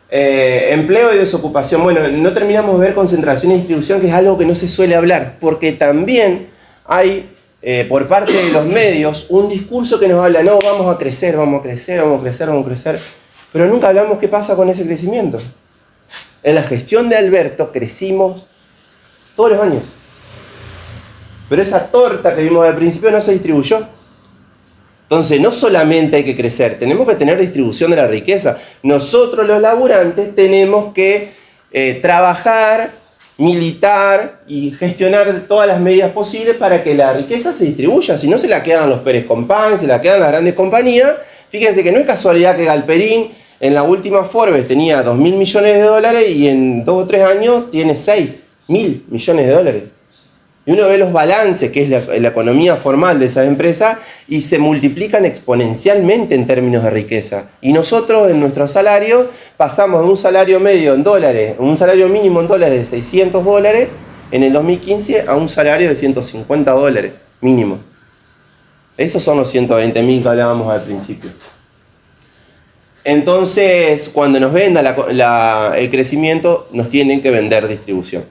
Empleo y desocupación. Bueno, no terminamos de ver concentración y distribución, que es algo que no se suele hablar, porque también hay por parte de los medios un discurso que nos habla, no, vamos a crecer, vamos a crecer, vamos a crecer, vamos a crecer, pero nunca hablamos qué pasa con ese crecimiento. En la gestión de Alberto crecimos todos los años, pero esa torta que vimos al principio no se distribuyó. Entonces no solamente hay que crecer, tenemos que tener distribución de la riqueza. Nosotros los laburantes tenemos que trabajar, militar y gestionar todas las medidas posibles para que la riqueza se distribuya. Si no, se la quedan los Pérez Compán, se la quedan las grandes compañías. Fíjense que no es casualidad que Galperín en la última Forbes tenía 2.000 millones de dólares y en 2 o 3 años tiene 6.000 millones de dólares. Y uno ve los balances, que es la economía formal de esas empresas, y se multiplican exponencialmente en términos de riqueza. Y nosotros en nuestro salario pasamos de un salario medio en dólares, un salario mínimo en dólares de 600 dólares en el 2015 a un salario de 150 dólares mínimo. Esos son los 120.000 que hablábamos al principio. Entonces, cuando nos venda el crecimiento, nos tienen que vender distribución.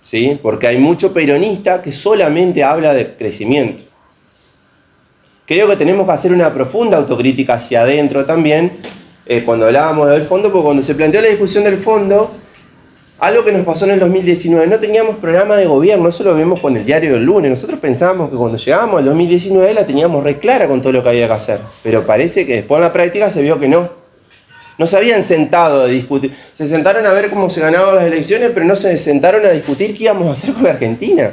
¿Sí? Porque hay mucho peronista que solamente habla de crecimiento. Creo que tenemos que hacer una profunda autocrítica hacia adentro también, cuando hablábamos del fondo, porque cuando se planteó la discusión del fondo, algo que nos pasó en el 2019, no teníamos programa de gobierno, eso lo vemos con el diario del lunes. Nosotros pensábamos que cuando llegábamos al 2019 la teníamos re clara con todo lo que había que hacer, pero parece que después en la práctica se vio que no. No se habían sentado a discutir, se sentaron a ver cómo se ganaban las elecciones, pero no se sentaron a discutir qué íbamos a hacer con la Argentina.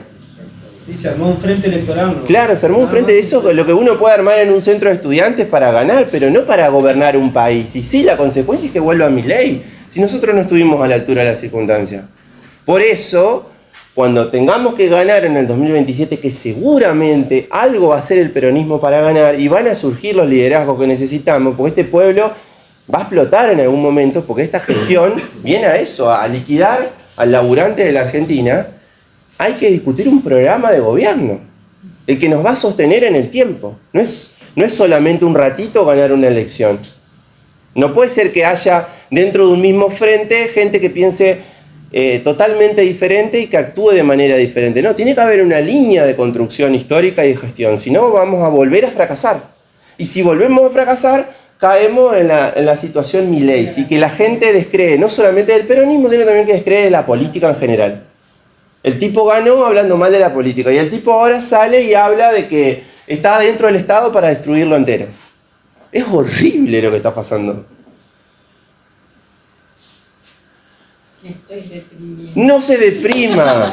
Y se armó un frente electoral, ¿no? Claro, se armó un frente de eso, lo que uno puede armar en un centro de estudiantes para ganar, pero no para gobernar un país. Y sí, la consecuencia es que vuelva Milei. Si nosotros no estuvimos a la altura de las circunstancias. Por eso, cuando tengamos que ganar en el 2027, que seguramente algo va a hacer el peronismo para ganar y van a surgir los liderazgos que necesitamos, porque este pueblo va a explotar en algún momento, porque esta gestión viene a eso, a liquidar al laburante de la Argentina. Hay que discutir un programa de gobierno, el que nos va a sostener en el tiempo. No es solamente un ratito ganar una elección. No puede ser que haya dentro de un mismo frente gente que piense totalmente diferente y que actúe de manera diferente. No, tiene que haber una línea de construcción histórica y de gestión, si no vamos a volver a fracasar. Y si volvemos a fracasar, caemos en la situación Milei, y que la gente descree no solamente del peronismo, sino también que descree de la política en general. El tipo ganó hablando mal de la política, y el tipo ahora sale y habla de que está dentro del Estado para destruirlo entero. Es horrible lo que está pasando. Estoy deprimido. No se deprima.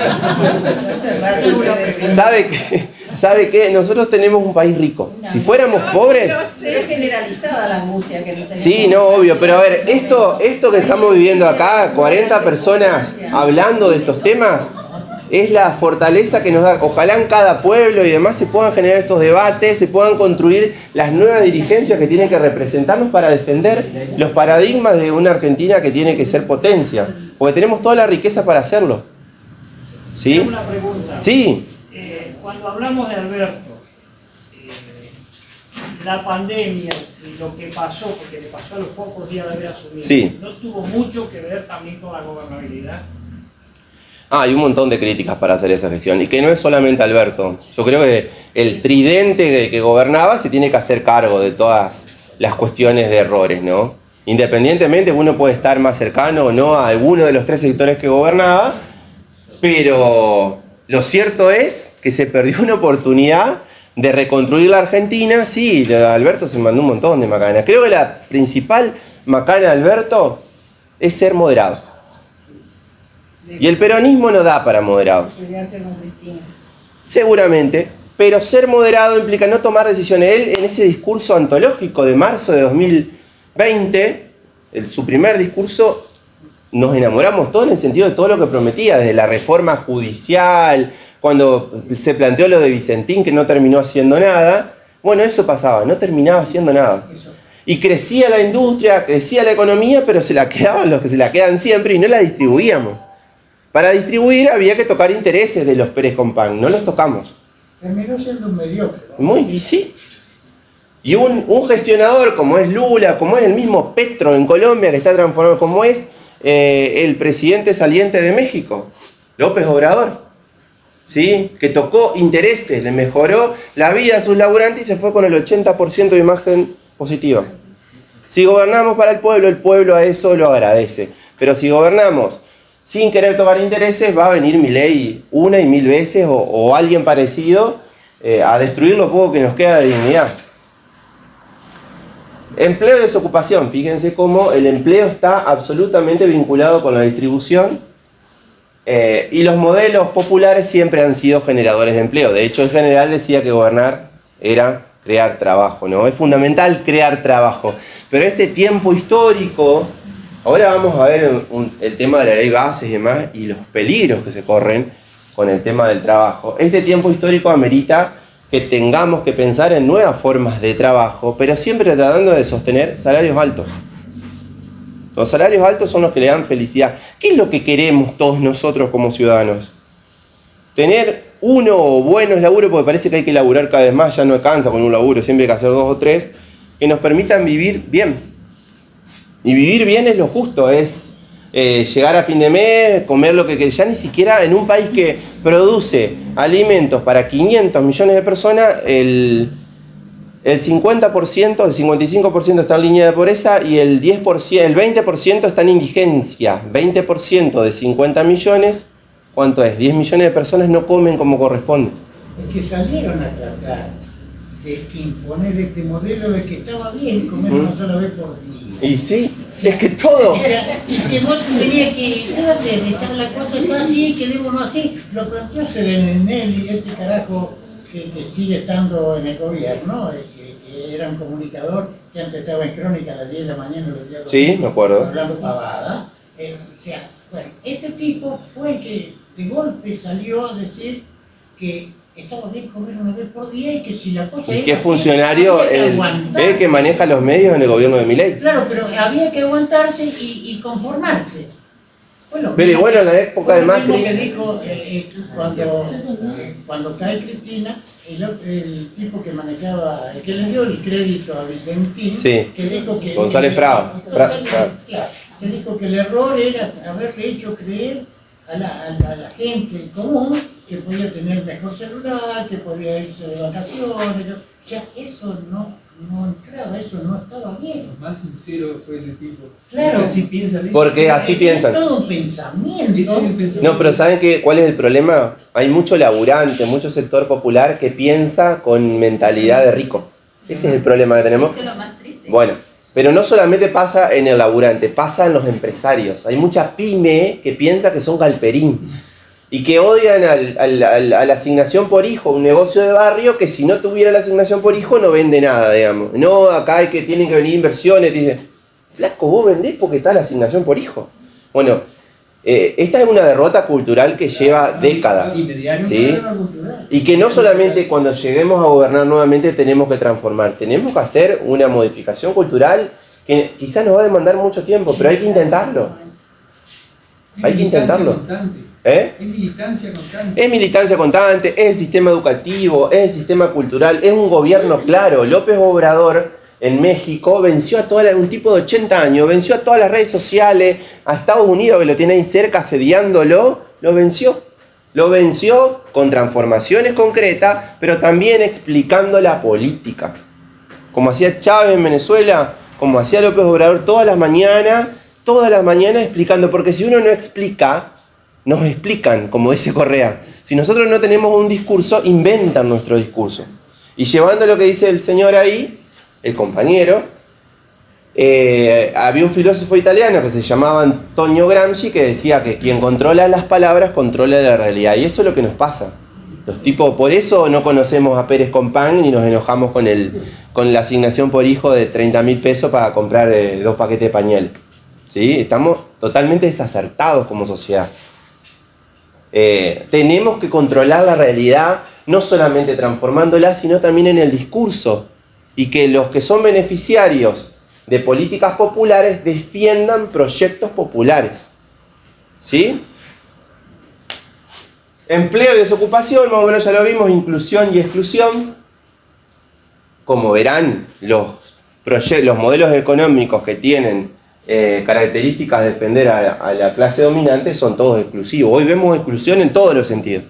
¿Sabe qué? Nosotros tenemos un país rico. Si fuéramos pobres... Es generalizada la angustia que no tenemos. Sí, no, obvio. Pero a ver, esto que estamos viviendo acá, 40 personas hablando de estos temas, es la fortaleza que nos da. Ojalá en cada pueblo y demás se puedan generar estos debates, se puedan construir las nuevas dirigencias que tienen que representarnos para defender los paradigmas de una Argentina que tiene que ser potencia. Porque tenemos toda la riqueza para hacerlo. ¿Sí? Tengo una pregunta. Sí. Cuando hablamos de Alberto, la pandemia, lo que pasó, porque le pasó a los pocos días de haber asumido, sí, ¿no tuvo mucho que ver también con la gobernabilidad? Hay un montón de críticas para hacer esa gestión, y que no es solamente Alberto. Yo creo que el tridente que gobernaba se tiene que hacer cargo de todas las cuestiones de errores, ¿no? Independientemente, uno puede estar más cercano o no a alguno de los tres sectores que gobernaba, pero lo cierto es que se perdió una oportunidad de reconstruir la Argentina. Sí, Alberto se mandó un montón de macanas. Creo que la principal macana de Alberto es ser moderado. Y el peronismo no da para moderados. Seguramente, pero ser moderado implica no tomar decisiones. Él, en ese discurso antológico de marzo de 2020, su primer discurso, nos enamoramos todos en el sentido de todo lo que prometía, desde la reforma judicial, cuando se planteó lo de Vicentín, que no terminó haciendo nada. Bueno, eso pasaba, no terminaba haciendo nada. Y crecía la industria, crecía la economía, pero se la quedaban los que se la quedan siempre y no la distribuíamos. Para distribuir había que tocar intereses de los Pérez Compán, no los tocamos. Terminó siendo un mediocre, ¿no? Muy, sí. Y un gestionador como es Lula, como es el mismo Petro en Colombia, que está transformado, como es el presidente saliente de México, López Obrador, ¿sí? Que tocó intereses, le mejoró la vida a sus laburantes y se fue con el 80% de imagen positiva. Si gobernamos para el pueblo a eso lo agradece. Pero si gobernamos sin querer tocar intereses, va a venir Milei una y mil veces o alguien parecido a destruir lo poco que nos queda de dignidad. Empleo y desocupación. Fíjense cómo el empleo está absolutamente vinculado con la distribución y los modelos populares siempre han sido generadores de empleo. De hecho, el general decía que gobernar era crear trabajo, ¿no? Es fundamental crear trabajo. Pero este tiempo histórico, ahora vamos a ver el tema de la ley bases y demás y los peligros que se corren con el tema del trabajo. Este tiempo histórico amerita que tengamos que pensar en nuevas formas de trabajo, pero siempre tratando de sostener salarios altos. Los salarios altos son los que le dan felicidad. ¿Qué es lo que queremos todos nosotros como ciudadanos? Tener uno o buenos laburos, porque parece que hay que laburar cada vez más, ya no alcanza con un laburo, siempre hay que hacer 2 o 3, que nos permitan vivir bien. Y vivir bien es lo justo, es llegar a fin de mes, comer lo que ya ni siquiera en un país que produce alimentos para 500 millones de personas, el 50%, el 55% está en línea de pobreza y el 20% está en indigencia. 20% de 50 millones, ¿cuánto es? 10 millones de personas no comen como corresponde. Es que salieron a tratar de imponer este modelo de que estaba bien comer una sola vez por día. Y sí, es que todo. O sea, y que vos tenías que estar la cosa está así, quedémonos así. Lo planteó Serenelli, este carajo que sigue estando en el gobierno, que era un comunicador que antes estaba en Crónica a las 10 de la mañana los días. Sí, me acuerdo. Hablando pavada. O sea, bueno, este tipo fue el que de golpe salió a decir que estaba bien comer una vez por día y que si la cosa ¿Y qué funcionario el que maneja los medios en el gobierno de Milei? Claro, pero había que aguantarse y conformarse. Bueno, pero igual en la época de Macri... que dijo cuando cae Cristina, el tipo que manejaba, el que le dio el crédito a Vicentín, sí, que dijo que... González Frao. Claro, que dijo que el error era haberle hecho creer a la gente común que podía tener mejor celular, que podía irse de vacaciones. O sea, eso no entraba, eso no estaba bien. Lo más sincero fue ese tipo. Claro. Así piensan. Porque así piensan. Es todo un pensamiento. No, pero ¿saben cuál es el problema? Hay mucho laburante, mucho sector popular que piensa con mentalidad de rico. Ese es el problema que tenemos. Eso es lo más triste. Bueno, pero no solamente pasa en el laburante, pasa en los empresarios. Hay mucha pyme que piensa que son galperín y que odian a la asignación por hijo, un negocio de barrio que si no tuviera la asignación por hijo no vende nada, digamos. No, acá hay que tienen que venir inversiones. Dice, flaco, vos vendés porque está la asignación por hijo. Bueno, esta es una derrota cultural que lleva décadas, ¿sí? Y que no solamente cuando lleguemos a gobernar nuevamente tenemos que transformar, tenemos que hacer una modificación cultural que quizás nos va a demandar mucho tiempo, pero hay que intentarlo. Hay que intentarlo. Es militancia constante. Es militancia constante, es el sistema educativo, es el sistema cultural, es un gobierno claro. López Obrador en México venció a un tipo de 80 años, venció a todas las redes sociales, a Estados Unidos que lo tiene ahí cerca asediándolo, lo venció. Lo venció con transformaciones concretas, pero también explicando la política. Como hacía Chávez en Venezuela, como hacía López Obrador todas las mañanas explicando, porque si uno no explica, nos explican, como dice Correa. Si nosotros no tenemos un discurso, inventan nuestro discurso. Y llevando lo que dice el señor ahí, el compañero, había un filósofo italiano que se llamaba Antonio Gramsci que decía que quien controla las palabras controla la realidad. Y eso es lo que nos pasa. Los tipos, por eso no conocemos a Pérez Compán ni nos enojamos con la asignación por hijo de 30.000 pesos para comprar 2 paquetes de pañales. ¿Sí? Estamos totalmente desacertados como sociedad. Tenemos que controlar la realidad, no solamente transformándola, sino también en el discurso. Y que los que son beneficiarios de políticas populares defiendan proyectos populares. ¿Sí? Empleo y desocupación, más o menos ya lo vimos, inclusión y exclusión. Como verán, los modelos económicos que tienen características de defender a la clase dominante son todos exclusivos. Hoy vemos exclusión en todos los sentidos.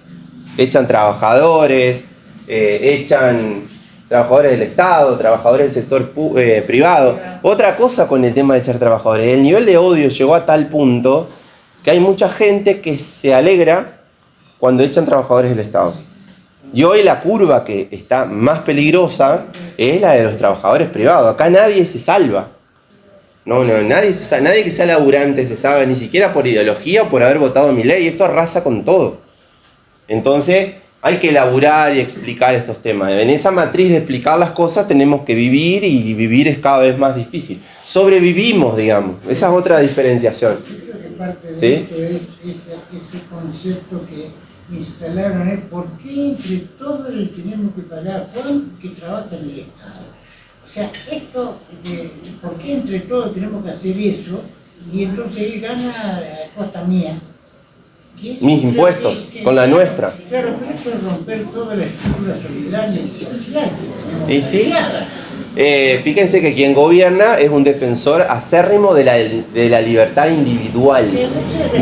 Echan trabajadores, echan trabajadores del Estado, trabajadores del sector privado. Otra cosa con el tema de echar trabajadores, el nivel de odio llegó a tal punto que hay mucha gente que se alegra cuando echan trabajadores del Estado. Y hoy la curva que está más peligrosa es la de los trabajadores privados. Acá nadie se salva. Nadie que sea laburante se salva, ni siquiera por ideología o por haber votado a Milei. Esto arrasa con todo. Entonces hay que laburar y explicar estos temas. En esa matriz de explicar las cosas tenemos que vivir, y vivir es cada vez más difícil. Sobrevivimos, digamos. Esa es otra diferenciación. Yo creo que parte de ¿sí? esto es ese concepto que instalaron, es por qué entre todos le tenemos que pagar Juan que trabaja en el Estado. O sea, esto, ¿por qué entre todos tenemos que hacer eso? Y entonces él gana a costa mía. Mis impuestos, con la nuestra. Claro, pero eso es romper toda la estructura solidaria y social. ¿Y sí? Fíjense que quien gobierna es un defensor acérrimo de la libertad individual.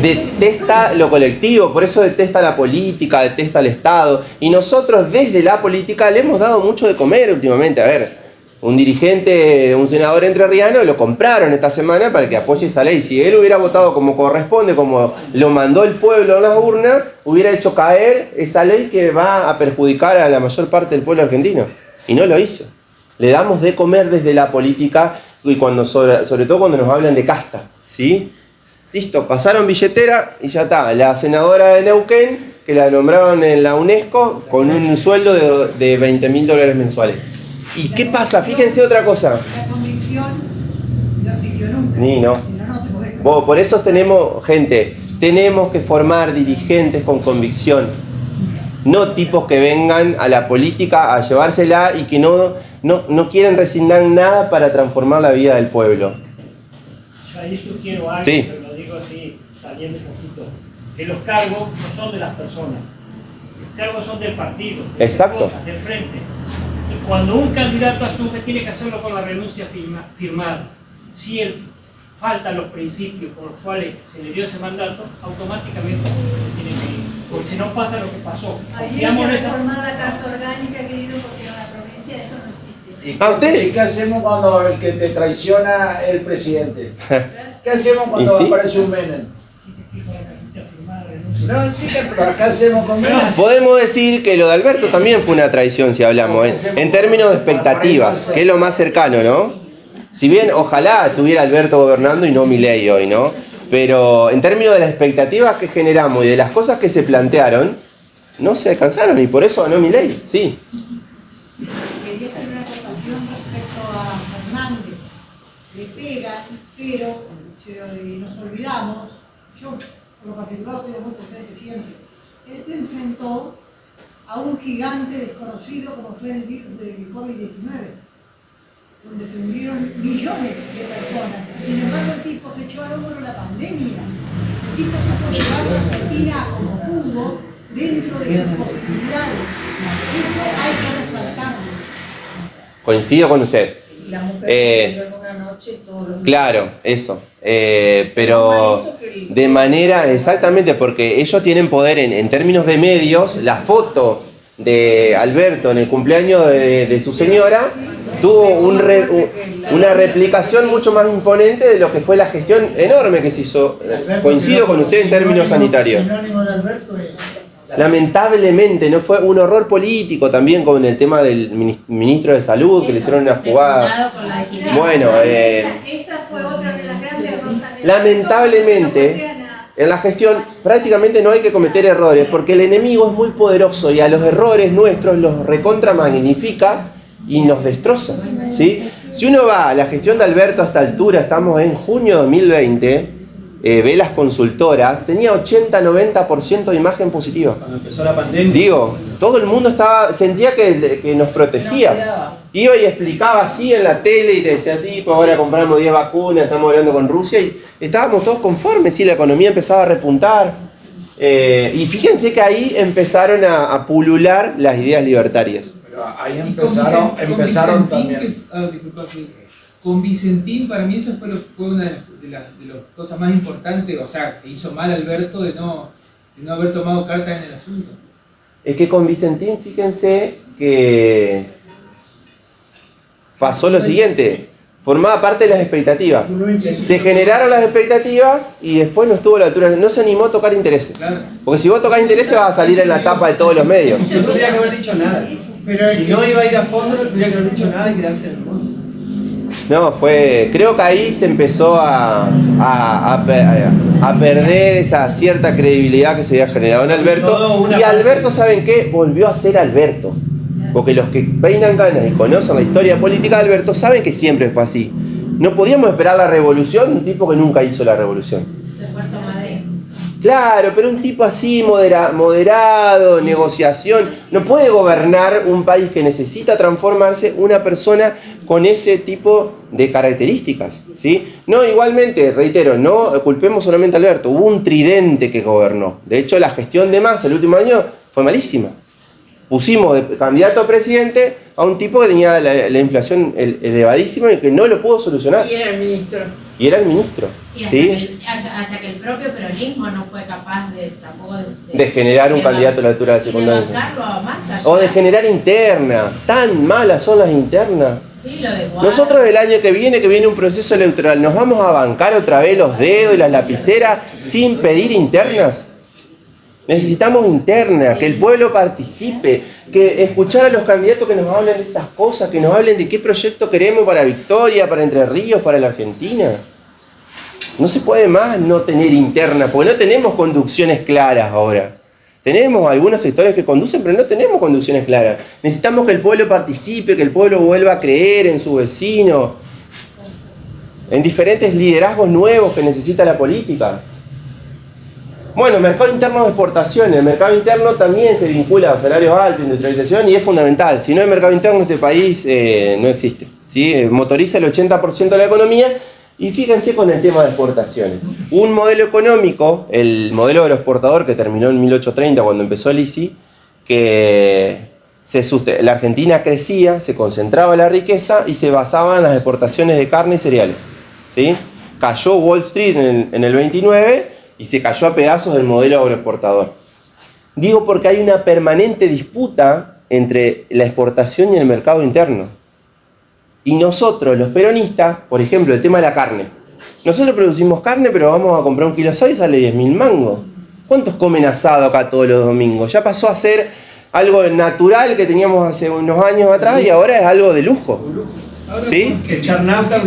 Detesta lo colectivo, por eso detesta la política, detesta el Estado. Y nosotros desde la política le hemos dado mucho de comer últimamente. A ver, un dirigente, un senador entrerriano, lo compraron esta semana para que apoye esa ley. Si él hubiera votado como corresponde, como lo mandó el pueblo en las urnas, hubiera hecho caer esa ley que va a perjudicar a la mayor parte del pueblo argentino. Y no lo hizo. Le damos de comer desde la política, y sobre todo cuando nos hablan de casta, ¿sí? Listo, pasaron billetera y ya está. La senadora de Neuquén, que la nombraron en la UNESCO, con un sueldo de $20.000 mensuales. ¿Y qué pasa? Fíjense otra cosa. La convicción no existió nunca. Ni no. Si no, no te podés Por eso tenemos, gente, tenemos que formar dirigentes con convicción. No tipos que vengan a la política a llevársela y que no quieren resignar nada para transformar la vida del pueblo. Yo ahí sugiero algo, Sí. pero lo digo así, saliendo un poquito, que los cargos no son de las personas, los cargos son del partido, Exacto. Del frente. Y cuando un candidato asume, tiene que hacerlo con la renuncia firmada. Si faltan los principios por los cuales se le dio ese mandato, automáticamente se tiene que ir. Porque si no pasa lo que pasó. Ahí hay Confiamos que en esa... reformar la carta orgánica, querido, porque en la provincia eso no existe. ¿A usted? ¿Y qué hacemos cuando el que te traiciona es el presidente? ¿Qué hacemos cuando ¿Y sí? aparece un Menem? No, sí, pero ¿qué hacemos con Menem? Podemos decir que lo de Alberto también fue una traición, si hablamos, en términos de expectativas, que es lo más cercano, ¿no? Si bien, ojalá tuviera Alberto gobernando y no Milei hoy, ¿no? Pero en términos de las expectativas que generamos y de las cosas que se plantearon, no se alcanzaron y por eso ganó Milei, sí. Quería hacer una acotación respecto a Fernández. Le pega, pero nos olvidamos, yo por lo particular lo tengo muy presente siempre, él se enfrentó a un gigante desconocido como fue el virus del COVID-19, donde se murieron millones de personas. Sin embargo, el tipo se echó al hombro la pandemia. El tipo supo llevar a Argentina como pudo dentro de sus posibilidades. Eso hay que resaltarlo. Coincido con usted. Y la mujer cayó en una noche todos los días. Claro, eso. Pero de manera, exactamente, porque ellos tienen poder en términos de medios. La foto de Alberto en el cumpleaños de su señora tuvo una replicación mucho más imponente de lo que fue la gestión enorme que se hizo. Coincido con usted en términos sanitarios. Sinónimo de Alberto es... Lamentablemente, no fue un horror político también con el tema del ministro de Salud, que le hicieron una jugada. Bueno, Esa fue otra de las grandes errores. lamentablemente, en la gestión prácticamente no hay que cometer errores, porque el enemigo es muy poderoso y a los errores nuestros los recontra magnifica y nos destroza, ¿sí? Si uno va a la gestión de Alberto a esta altura, estamos en junio de 2020, ve las consultoras, tenía 80-90% de imagen positiva. Cuando empezó la pandemia. Digo, todo el mundo sentía que nos protegía. Iba y explicaba así en la tele y te decía así, pues ahora compramos 10 vacunas, estamos hablando con Rusia y estábamos todos conformes, sí, la economía empezaba a repuntar. Y fíjense que ahí empezaron a pulular las ideas libertarias. Pero ahí Y con empezaron Vicentín, también. disculpa, con Vicentín para mí eso fue una de las cosas más importantes, o sea, que hizo mal Alberto de no haber tomado cartas en el asunto. Es que con Vicentín, fíjense que pasó lo siguiente, formaba parte de las expectativas. Se generaron las expectativas y después no estuvo a la altura, no se animó a tocar intereses. Claro. Porque si vos tocás intereses vas a salir en la tapa de todos los medios. No tendría que haber dicho nada. Pero Si no iba a ir a fondo, no tendría que haber dicho nada y quedarse en el fondo. No, creo que ahí se empezó a perder esa cierta credibilidad que se había generado en Alberto. Y Alberto, ¿saben qué? Volvió a ser Alberto. Porque los que peinan ganas y conocen la historia política de Alberto saben que siempre fue así. No podíamos esperar la revolución de un tipo que nunca hizo la revolución. Claro, pero un tipo así, moderado, negociación. No puede gobernar un país que necesita transformarse una persona con ese tipo de características, ¿sí? No, igualmente, reitero, no culpemos solamente a Alberto. Hubo un tridente que gobernó. De hecho, la gestión de Massa el último año fue malísima. Pusimos de candidato a presidente a un tipo que tenía la inflación elevadísima y que no lo pudo solucionar. Y era el ministro. Y era el ministro. Y ¿Sí? hasta que el propio peronismo no fue capaz de generar un candidato a la altura de la circunstancia. bancarlo a Massa. O de generar interna. Tan malas son las internas. Sí, lo de Guarda. Nosotros el año que viene un proceso electoral, ¿nos vamos a bancar otra vez los dedos y las lapiceras sin pedir internas? Necesitamos interna, que el pueblo participe, que escuchar a los candidatos que nos hablen de estas cosas, que nos hablen de qué proyecto queremos para Victoria, para Entre Ríos, para la Argentina. No se puede más no tener interna, porque no tenemos conducciones claras ahora. Tenemos algunos sectores que conducen, pero no tenemos conducciones claras. Necesitamos que el pueblo participe, que el pueblo vuelva a creer en su vecino. en diferentes liderazgos nuevos que necesita la política. Bueno, mercado interno de exportación. El mercado interno también se vincula a salarios altos, industrialización, y es fundamental. Si no hay mercado interno, este país no existe, ¿sí? Motoriza el 80% de la economía. Y fíjense con el tema de exportaciones. Un modelo económico, el modelo agroexportador que terminó en 1830 cuando empezó el ICI, que la Argentina crecía, se concentraba la riqueza y se basaba en las exportaciones de carne y cereales, ¿sí? Cayó Wall Street en el 29 y se cayó a pedazos el modelo agroexportador. Digo porque hay una permanente disputa entre la exportación y el mercado interno. Y nosotros, los peronistas, por ejemplo, el tema de la carne. Nosotros producimos carne, pero vamos a comprar un kilo de asado y sale 10.000 mangos. ¿Cuántos comen asado acá todos los domingos? Ya pasó a ser algo natural que teníamos hace unos años atrás y ahora es algo de lujo. ¿Sí? Echar nafta,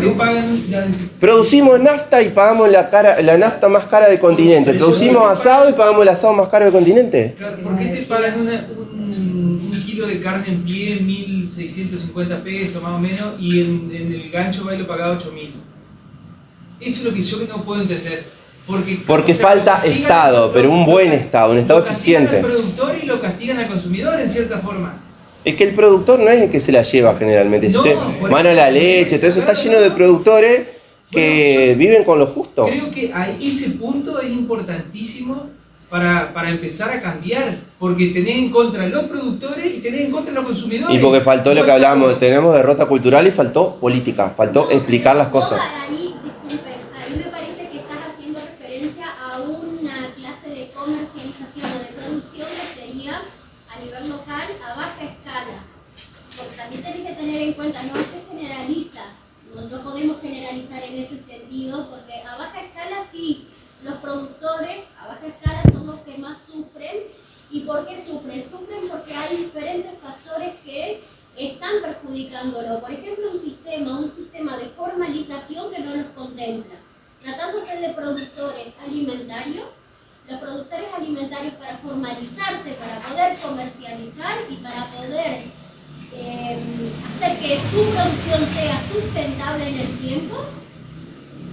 Producimos nafta y pagamos la nafta más cara del continente. Producimos asado y pagamos el asado más caro del continente. ¿Por qué te pagan un kilo de carne en pie 1.650 pesos más o menos y en el gancho va y lo pagaba 8.000? Eso es lo que yo no puedo entender. Porque falta Estado, pero un buen Estado, un Estado eficiente. Lo castigan al productor y lo castigan al consumidor en cierta forma. Es que el productor no es el que se la lleva generalmente. Si usted mano a la leche, todo eso está lleno de productores que viven con lo justo. Creo que a ese punto es importantísimo para empezar a cambiar, porque tenés en contra a los productores y tenés en contra a los consumidores. Y porque faltó lo que hablábamos, tenemos derrota cultural y faltó política, faltó explicar las cosas. Ahí me parece que estás haciendo referencia a una clase de comercialización o de producción que sería a nivel local a baja escala. Porque también tenés que tener en cuenta, no se generaliza, no podemos generalizar en ese sentido, porque a baja escala sí, los productores a baja escala son los que más sufren. ¿Y por qué sufren? Sufren porque hay diferentes factores que están perjudicándolo. Por ejemplo, un sistema de formalización que no los contempla. Tratándose de productores alimentarios, los productores alimentarios para formalizarse, para poder comercializar y para poder hacer que su producción sea sustentable en el tiempo,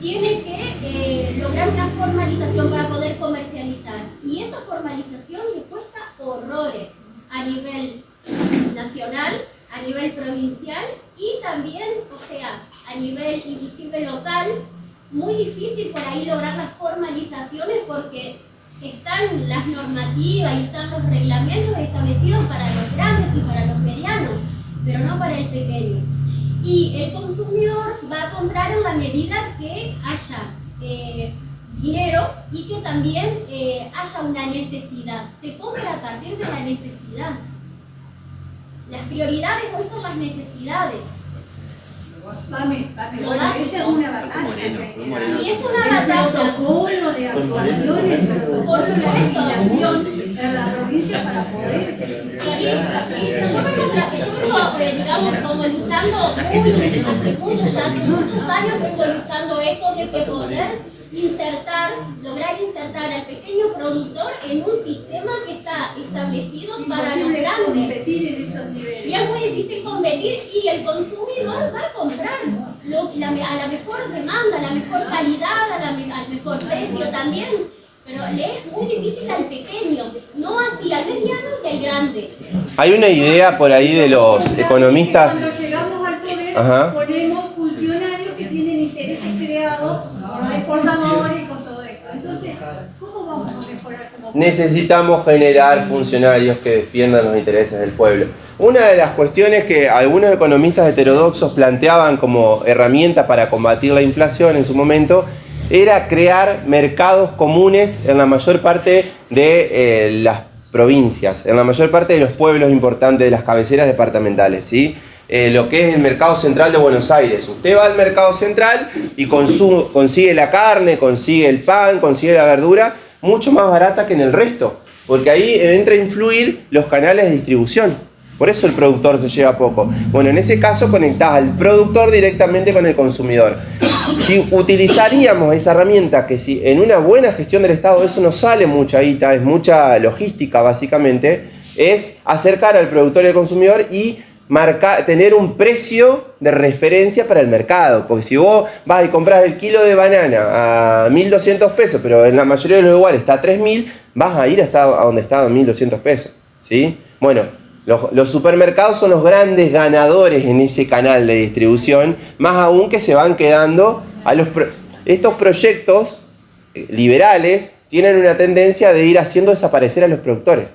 tiene que lograr una formalización para poder comercializar. Y esa formalización le cuesta horrores a nivel nacional, a nivel provincial y también, o sea, a nivel inclusive local. Muy difícil por ahí lograr las formalizaciones porque están las normativas y están los reglamentos establecidos para los grandes y para los medianos, pero no para el pequeño. Y el consumidor va a comprar en la medida que haya dinero y que también haya una necesidad. Se compra a partir de la necesidad. Las prioridades hoy son las necesidades. Lo básico. Esa es una batalla. Y es una batalla. Protocolo de actuaciones, Por supuesto. de la provincia para poder. Sí. Yo vengo, digamos, como luchando hace muchos años vengo luchando esto de que poder lograr insertar al pequeño productor en un sistema que está establecido para los grandes. Y es muy difícil competir y el consumidor va a comprar a la mejor demanda, a la mejor calidad, al mejor precio también. Pero le es muy difícil al pequeño, no así al mediano y al grande. Hay una idea por ahí de los economistas. Cuando llegamos al poder, Ajá. ponemos funcionarios que tienen intereses creados por los exportadores y con todo esto. Entonces, ¿cómo vamos a mejorar como pueblo? Necesitamos generar funcionarios que defiendan los intereses del pueblo. Una de las cuestiones que algunos economistas heterodoxos planteaban como herramienta para combatir la inflación en su momento era crear mercados comunes en la mayor parte de las provincias, en la mayor parte de los pueblos importantes de las cabeceras departamentales, ¿sí? Lo que es el mercado central de Buenos Aires. Usted va al mercado central y consigue la carne, consigue el pan, consigue la verdura mucho más barata que en el resto, porque ahí entra a influir los canales de distribución. Por eso el productor se lleva poco. Bueno, en ese caso conectás al productor directamente con el consumidor. Si utilizaríamos esa herramienta, que si en una buena gestión del Estado eso no sale mucha guita, es mucha logística básicamente, es acercar al productor y al consumidor y tener un precio de referencia para el mercado. Porque si vos vas y compras el kilo de banana a 1.200 pesos, pero en la mayoría de los lugares está a 3.000, vas a ir hasta a donde está a 1.200 pesos. ¿Sí? Bueno, los supermercados son los grandes ganadores en ese canal de distribución, más aún que se van quedando a estos proyectos liberales tienen una tendencia de ir haciendo desaparecer a los productores.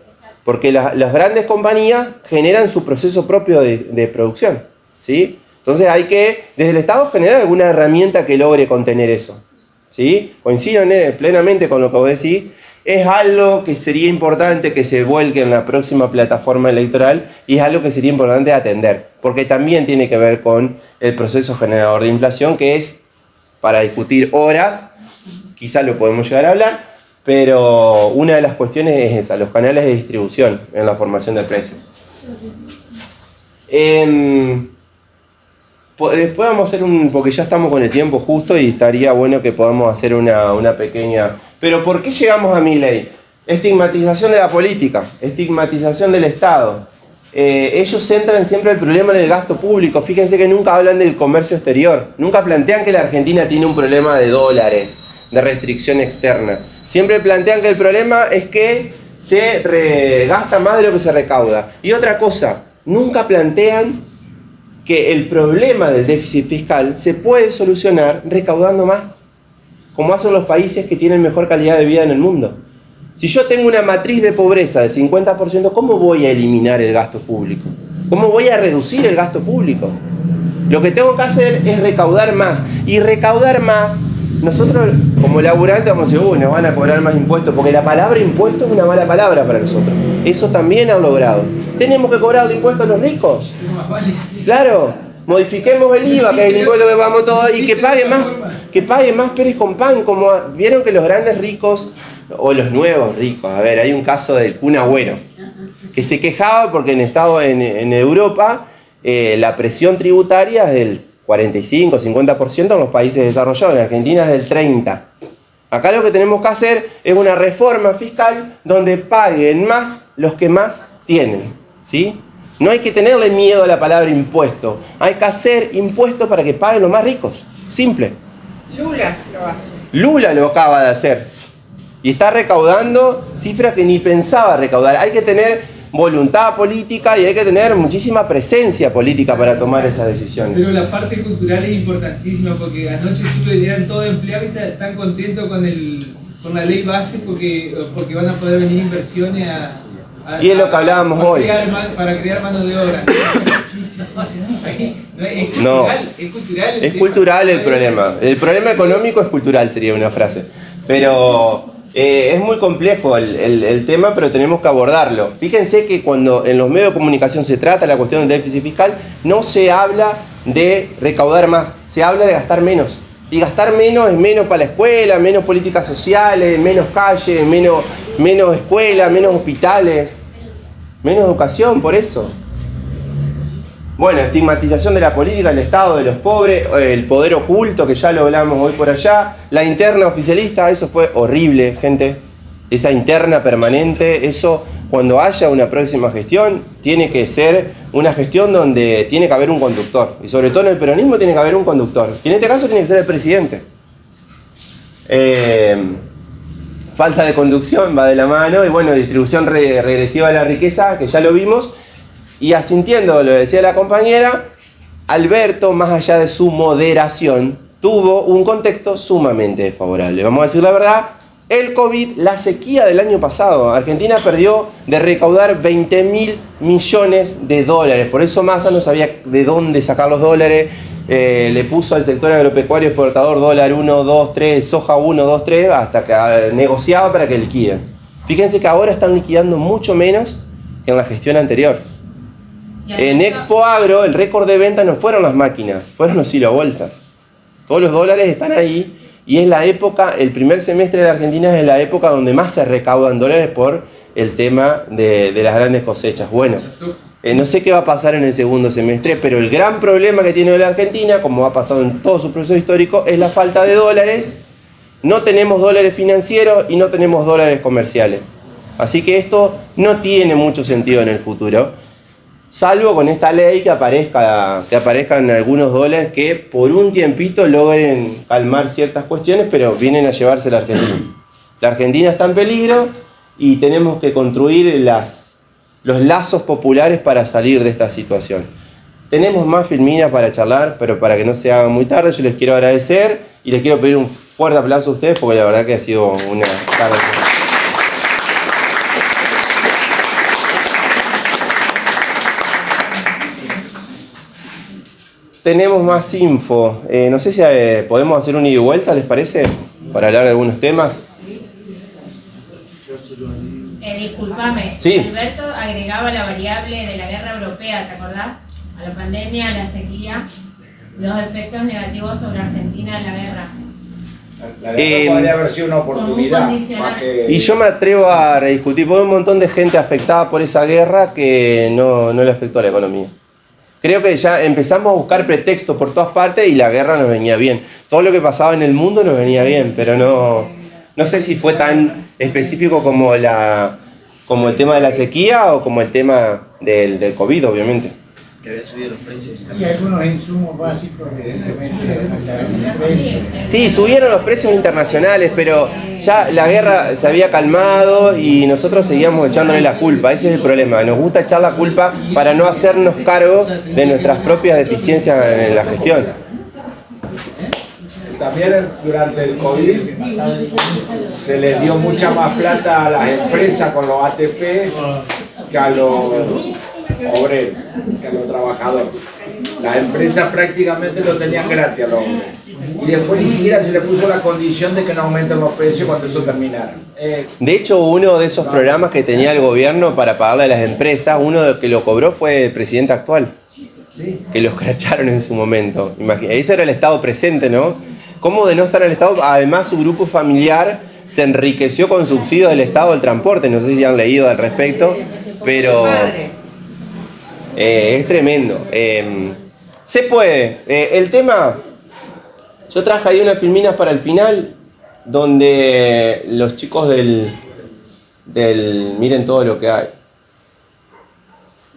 Porque las grandes compañías generan su proceso propio de producción, ¿sí? Entonces hay que, desde el Estado, generar alguna herramienta que logre contener eso, ¿sí? Coincido plenamente con lo que vos decís. Es algo que sería importante que se vuelque en la próxima plataforma electoral y es algo que sería importante atender, porque también tiene que ver con el proceso generador de inflación, que es para discutir horas, quizás lo podemos llegar a hablar, pero una de las cuestiones es esa, los canales de distribución en la formación de precios. Después vamos a hacer porque ya estamos con el tiempo justo y estaría bueno que podamos hacer una pequeña... Pero ¿por qué llegamos a Milei? Estigmatización de la política, estigmatización del Estado. Ellos centran siempre el problema en el gasto público. Fíjense que nunca hablan del comercio exterior, nunca plantean que la Argentina tiene un problema de dólares, de restricción externa. Siempre plantean que el problema es que se gasta más de lo que se recauda. Y otra cosa, nunca plantean que el problema del déficit fiscal se puede solucionar recaudando más, como hacen los países que tienen mejor calidad de vida en el mundo. Si yo tengo una matriz de pobreza de 50%, ¿cómo voy a eliminar el gasto público? ¿Cómo voy a reducir el gasto público? Lo que tengo que hacer es recaudar más. Y recaudar más, nosotros como laburantes vamos a decir, nos van a cobrar más impuestos, porque la palabra impuesto es una mala palabra para nosotros. Eso también han logrado. Tenemos que cobrar el impuesto a los ricos. Claro, modifiquemos el IVA, que es el impuesto que pagamos todos, y que pague más Pérez con pan, como vieron que los grandes ricos, o los nuevos ricos, a ver, hay un caso del Kun Agüero, que se quejaba porque en Europa la presión tributaria es del 45-50% en los países desarrollados, en Argentina es del 30%. Acá lo que tenemos que hacer es una reforma fiscal donde paguen más los que más tienen, ¿sí? No hay que tenerle miedo a la palabra impuesto, hay que hacer impuestos para que paguen los más ricos, simple. Lula lo hace. Lula lo acaba de hacer y está recaudando cifras que ni pensaba recaudar. Hay que tener voluntad política y hay que tener muchísima presencia política para tomar esas decisiones. Pero la parte cultural es importantísima, porque anoche tú le dirán todo empleado y están contentos con la ley base porque van a poder venir inversiones y es lo que hablábamos hoy. Para crear mano de obra. Es cultural el problema. El problema económico es cultural, sería una frase. Pero es muy complejo el tema, pero tenemos que abordarlo. Fíjense que cuando en los medios de comunicación se trata la cuestión del déficit fiscal, no se habla de recaudar más, se habla de gastar menos. Y gastar menos es menos para la escuela, menos políticas sociales, menos calles, menos escuelas, menos hospitales, menos educación, por eso. Bueno, estigmatización de la política, el Estado, de los pobres, el poder oculto, que ya lo hablamos hoy por allá, la interna oficialista, eso fue horrible, gente. Esa interna permanente, eso cuando haya una próxima gestión, tiene que ser una gestión donde tiene que haber un conductor. Y sobre todo en el peronismo tiene que haber un conductor. Y en este caso tiene que ser el presidente. Falta de conducción va de la mano, y bueno, distribución regresiva de la riqueza, que ya lo vimos. Y asintiendo, lo decía la compañera, Alberto, más allá de su moderación, tuvo un contexto sumamente desfavorable. Vamos a decir la verdad, el COVID, la sequía del año pasado, Argentina perdió de recaudar 20.000 millones de dólares. Por eso Massa no sabía de dónde sacar los dólares. Le puso al sector agropecuario exportador dólar 1, 2, 3, soja 1, 2, 3, hasta que negociaba para que liquiden. Fíjense que ahora están liquidando mucho menos que en la gestión anterior. En Expo Agro el récord de venta no fueron las máquinas, fueron los silobolsas. Todos los dólares están ahí y es la época, el primer semestre de la Argentina es la época donde más se recaudan dólares por el tema de las grandes cosechas. Bueno, no sé qué va a pasar en el segundo semestre, pero el gran problema que tiene la Argentina, como ha pasado en todo su proceso histórico, es la falta de dólares. No tenemos dólares financieros y no tenemos dólares comerciales. Así que esto no tiene mucho sentido en el futuro. salvo con esta ley que aparezcan algunos dólares que por un tiempito logren calmar ciertas cuestiones, pero vienen a llevarse la Argentina. La Argentina está en peligro y tenemos que construir los lazos populares para salir de esta situación. Tenemos más filminas para charlar, pero para que no se haga muy tarde, yo les quiero agradecer y les quiero pedir un fuerte aplauso a ustedes porque la verdad que ha sido una tarde. Tenemos más info. No sé si podemos hacer un ida y vuelta, ¿les parece? Para hablar de algunos temas. Disculpame, sí. Alberto agregaba la variable de la guerra europea, ¿te acordás? A la pandemia, a la sequía, los efectos negativos sobre Argentina en la guerra. La guerra podría haber sido una oportunidad. Y yo me atrevo a rediscutir, porque hay un montón de gente afectada por esa guerra que no le afectó a la economía. Creo que ya empezamos a buscar pretextos por todas partes y la guerra nos venía bien. Todo lo que pasaba en el mundo nos venía bien, pero no sé si fue tan específico como el tema de la sequía o como el tema del COVID, obviamente. Que había subido los precios. Y algunos insumos básicos, evidentemente, aumentaron los precios. Sí, subieron los precios internacionales, pero ya la guerra se había calmado y nosotros seguíamos echándole la culpa. Ese es el problema. Nos gusta echar la culpa para no hacernos cargo de nuestras propias deficiencias en la gestión. También durante el COVID se les dio mucha más plata a las empresas con los ATP que a los obreros, que a los trabajadores. Las empresas prácticamente lo tenían gratis a los obreros. Y después ni siquiera se le puso la condición de que no aumenten los precios cuando eso terminara. De hecho, uno de esos programas que tenía el gobierno para pagarle a las empresas, uno que lo cobró fue el presidente actual. Sí. Que lo escracharon en su momento. Ese era el Estado presente, ¿no? ¿Cómo de no estar el Estado? Además, su grupo familiar se enriqueció con subsidios del Estado del transporte. No sé si han leído al respecto, pero es tremendo. Se puede. El tema, yo traje ahí unas filminas para el final, donde los chicos miren todo lo que hay.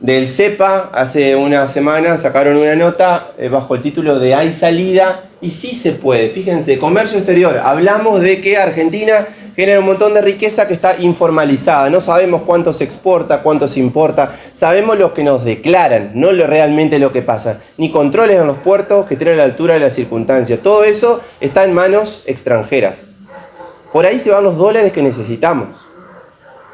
Del CEPA, hace una semana sacaron una nota bajo el título de "Hay salida", y sí se puede. Fíjense, comercio exterior. Hablamos de que Argentina genera un montón de riqueza que está informalizada. No sabemos cuánto se exporta, cuánto se importa. Sabemos lo que nos declaran, no realmente lo que pasa. Ni controles en los puertos que estén a la altura de las circunstancias. Todo eso está en manos extranjeras. Por ahí se van los dólares que necesitamos.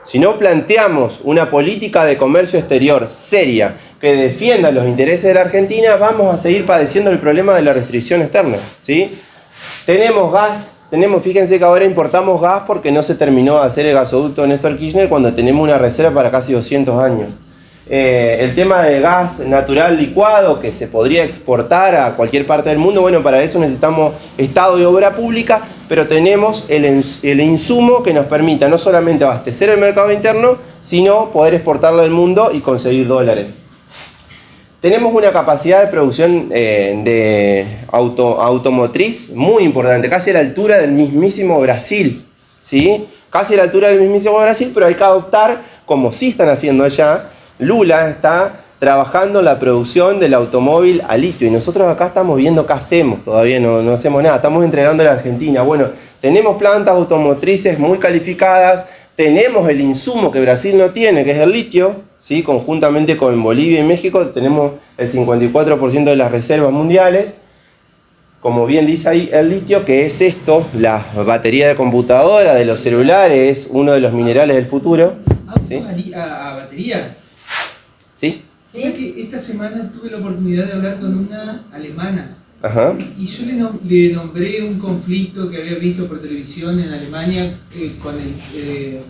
Si no planteamos una política de comercio exterior seria que defienda los intereses de la Argentina, vamos a seguir padeciendo el problema de la restricción externa, ¿sí? Tenemos gas, fíjense que ahora importamos gas porque no se terminó de hacer el gasoducto Néstor Kirchner cuando tenemos una reserva para casi 200 años. El tema de gas natural licuado que se podría exportar a cualquier parte del mundo, bueno, para eso necesitamos Estado y obra pública, pero tenemos el insumo que nos permita no solamente abastecer el mercado interno, sino poder exportarlo al mundo y conseguir dólares. Tenemos una capacidad de producción de automotriz muy importante, casi a la altura del mismísimo Brasil, ¿sí? Casi a la altura del mismísimo Brasil, pero hay que adoptar, como sí están haciendo allá. Lula está trabajando en la producción del automóvil a litio y nosotros acá estamos viendo qué hacemos, todavía no hacemos nada, estamos entrenando a la Argentina. Bueno, tenemos plantas automotrices muy calificadas, tenemos el insumo que Brasil no tiene, que es el litio, ¿sí? Conjuntamente con Bolivia y México tenemos el 54% de las reservas mundiales. Como bien dice ahí, el litio, que es esto, la batería de computadora, de los celulares, es uno de los minerales del futuro. ¿Sí? ¿A batería? ¿Sí? O sea que esta semana tuve la oportunidad de hablar con una alemana. Ajá. Y yo le nombré un conflicto que había visto por televisión en Alemania con el...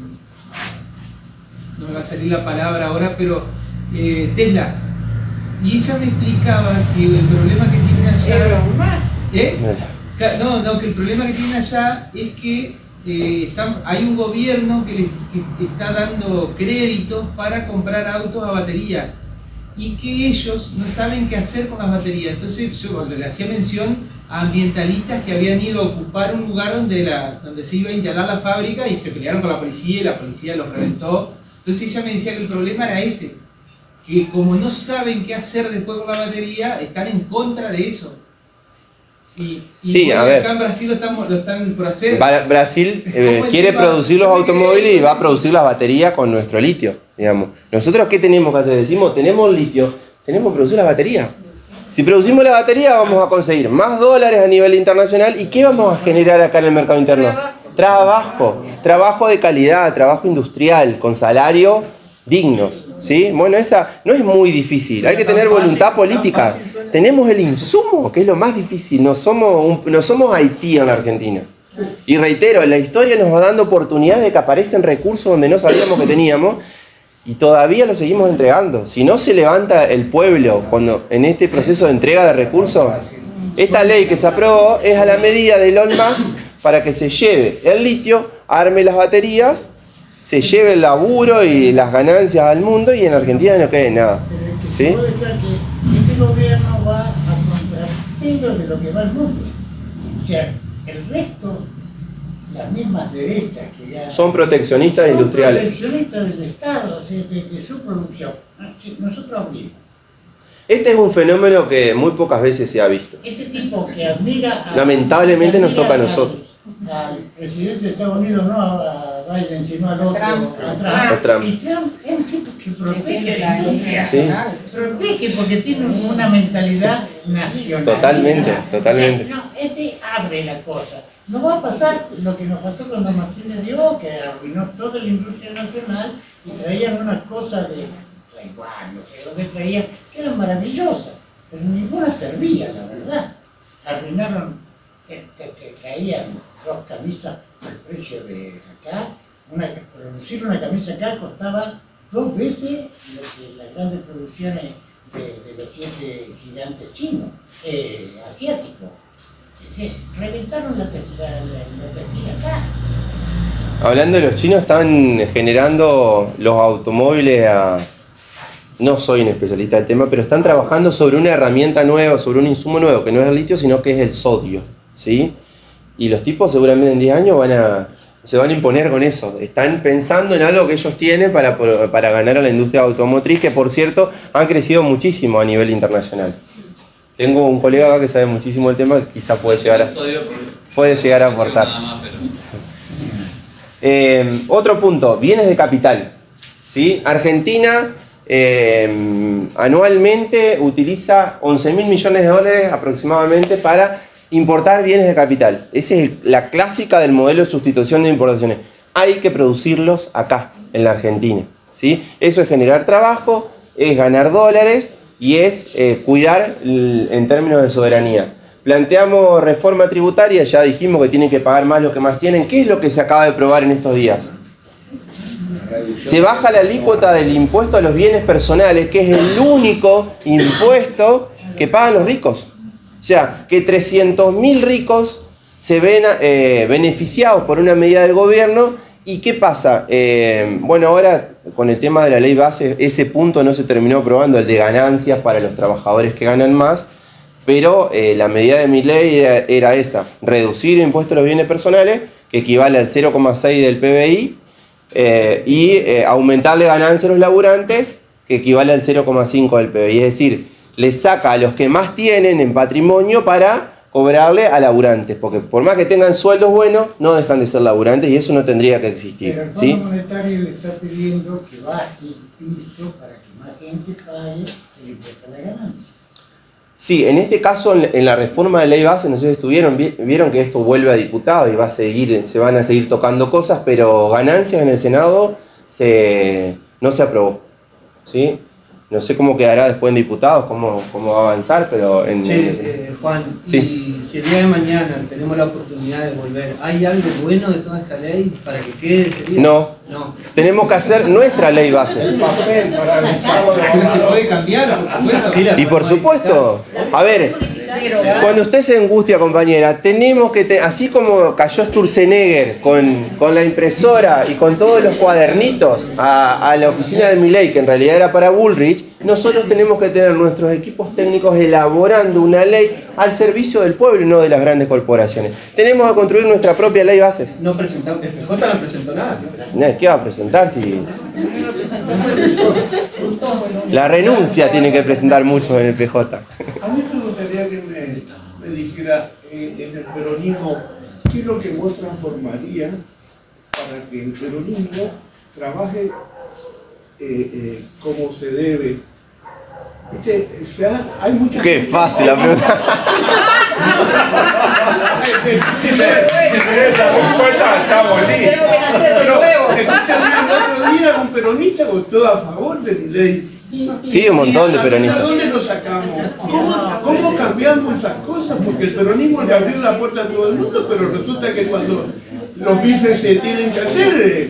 no me va a salir la palabra ahora, pero Tesla. Y ella me explicaba que el problema que tienen allá... No, que el problema que tienen allá es que hay un gobierno que está dando créditos para comprar autos a batería y que ellos no saben qué hacer con las baterías. Entonces yo le hacía mención a ambientalistas que habían ido a ocupar un lugar donde se iba a instalar la fábrica y se pelearon con la policía y la policía los reventó. Entonces ella me decía que el problema era ese, que como no saben qué hacer después con la batería, están en contra de eso. Y Sí, a ver. acá en Brasil lo están por hacer. Brasil ¿Cómo el quiere tema? producir los Yo me quedé automóviles y va a con producir las baterías con nuestro litio, digamos. Nosotros, ¿qué tenemos que hacer? Decimos, tenemos litio, tenemos que producir la batería. Si producimos la batería, vamos a conseguir más dólares a nivel internacional. ¿Y qué vamos a generar acá en el mercado interno? Trabajo de calidad, trabajo industrial, con salarios dignos, ¿sí? Bueno, esa no es muy difícil, hay que tener voluntad política. Tenemos el insumo, que es lo más difícil, no somos Haití en la Argentina. Y reitero, la historia nos va dando oportunidades de que aparecen recursos donde no sabíamos que teníamos y todavía los seguimos entregando. Si no se levanta el pueblo cuando en este proceso de entrega de recursos, esta ley que se aprobó es a la medida de Elon Musk para que se lleve el litio, arme las baterías, se lleve el laburo y las ganancias al mundo y en Argentina no quede nada. ¿Sí? Se puede creer que este gobierno va a contrapelo de lo que va el mundo. O sea, el resto, las mismas derechas que ya Son proteccionistas industriales. Son proteccionistas del Estado, o sea, de su producción. Nosotros abrimos. Este es un fenómeno que muy pocas veces se ha visto. Este tipo que admira Lamentablemente nos toca a nosotros. Al presidente de Estados Unidos, no a Biden, sino al otro, A Trump. Y Trump es un tipo que protege la industria Sí. nacional. Protege porque tiene una mentalidad nacional. Totalmente. No, este abre la cosa. No va a pasar lo que nos pasó con Don Martínez de O, que arruinó toda la industria nacional y traían unas cosas de Taiwán, no sé dónde traían, que eran maravillosas, pero ninguna servía, la verdad. Arruinaron, te traían 2 camisas al precio de acá. Producir una camisa acá costaba 2 veces lo que las grandes producciones de los 7 gigantes chinos, asiáticos. Reventaron la textil acá. Hablando de los chinos, están generando los automóviles No soy un especialista del tema, pero están trabajando sobre una herramienta nueva, sobre un insumo nuevo, que no es el litio, sino que es el sodio, ¿sí? Y los tipos seguramente en 10 años se van a imponer con eso. Están pensando en algo que ellos tienen para ganar a la industria automotriz, que por cierto han crecido muchísimo a nivel internacional. Tengo un colega acá que sabe muchísimo del tema, que quizá puede llegar a aportar. Otro punto, bienes de capital, ¿sí? Argentina anualmente utiliza 11.000 millones de dólares aproximadamente para importar bienes de capital. Esa es la clásica del modelo de sustitución de importaciones. Hay que producirlos acá, en la Argentina, ¿sí? Eso es generar trabajo, es ganar dólares y es cuidar en términos de soberanía. Planteamos reforma tributaria, ya dijimos que tienen que pagar más los que más tienen. ¿Qué es lo que se acaba de probar en estos días? Se baja la alícuota del impuesto a los bienes personales, que es el único impuesto que pagan los ricos. O sea, que 300.000 ricos se ven beneficiados por una medida del gobierno. ¿Y qué pasa? Bueno, ahora con el tema de la ley base, ese punto no se terminó aprobando, el de ganancias para los trabajadores que ganan más, pero la medida de mi ley era esa, reducir el impuesto a los bienes personales, que equivale al 0,6 del PBI, y aumentarle ganancias a los laburantes, que equivale al 0,5 del PBI. Es decir, le saca a los que más tienen en patrimonio para cobrarle a laburantes, porque por más que tengan sueldos buenos, no dejan de ser laburantes y eso no tendría que existir. Pero el ¿sí? Fondo Monetario le está pidiendo que baje el piso para que más gente pague el impuesto a la ganancia. Sí, en este caso, en la reforma de ley base, no sé si estuvieron, vieron que esto vuelve a diputados y se van a seguir tocando cosas, pero ganancias en el Senado no se aprobó, ¿sí? No sé cómo quedará después en diputados, cómo va a avanzar, pero en... Juan, sí. y si el día de mañana tenemos la oportunidad de volver, ¿hay algo bueno de toda esta ley para que quede ese día? No. Tenemos que hacer nuestra ley base. Pero se puede cambiar, por supuesto. Y por supuesto, a ver, cuando usted se angustia, compañera, tenemos que, así como cayó Sturzenegger con la impresora y con todos los cuadernitos a la oficina de Milei, que en realidad era para Bullrich, nosotros tenemos que tener nuestros equipos técnicos elaborando una ley al servicio del pueblo y no de las grandes corporaciones. Tenemos que construir nuestra propia ley bases. No presentamos, el PJ no presentó nada, ¿no? ¿Qué va a presentar si...? La renuncia tiene que presentar muchos en el PJ. A mí me gustaría que me dijera en el peronismo qué es lo que vos transformarías para que el peronismo trabaje como se debe. ¿Viste? O sea, hay muchas... Qué fácil la pregunta. Si tenés esa respuesta, está bonito. Escúchame, el otro día un peronista votó a favor de mi ley. Sí, un montón de peronistas. ¿De dónde lo sacamos? ¿Cómo cambiamos esas cosas? Porque el peronismo le abrió la puerta a todo el mundo, pero resulta que cuando los bifes se tienen que hacer...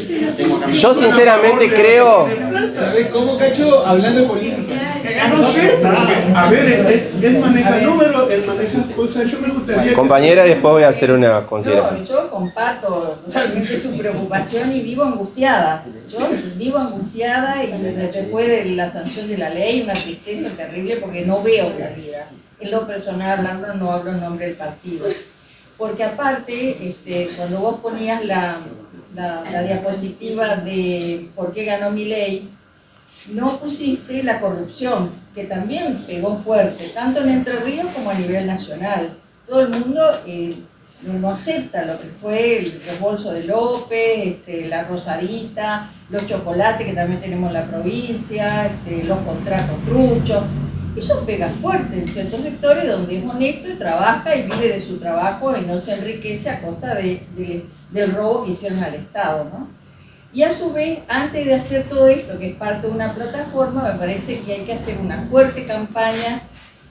Yo sinceramente creo... ¿Sabes cómo, Cacho? Hablando de política. No sé, porque, a ver, él maneja números, él maneja cosas, yo me gustaría... Compañera, después voy a hacer una consideración. Yo comparto totalmente su preocupación y vivo angustiada. Yo vivo angustiada y después de la sanción de la ley, una tristeza terrible porque no veo salida. En lo personal hablando, no hablo en nombre del partido. Porque aparte, cuando vos ponías la diapositiva de por qué ganó Milei, no pusiste la corrupción, que también pegó fuerte, tanto en Entre Ríos como a nivel nacional. Todo el mundo no acepta lo que fue el reembolso de López, la rosadita, los chocolates que también tenemos en la provincia, los contratos truchos. Eso pega fuerte en ciertos sectores donde es honesto y trabaja y vive de su trabajo y no se enriquece a costa del robo que hicieron al Estado, ¿no? Y a su vez, antes de hacer todo esto, que es parte de una plataforma, me parece que hay que hacer una fuerte campaña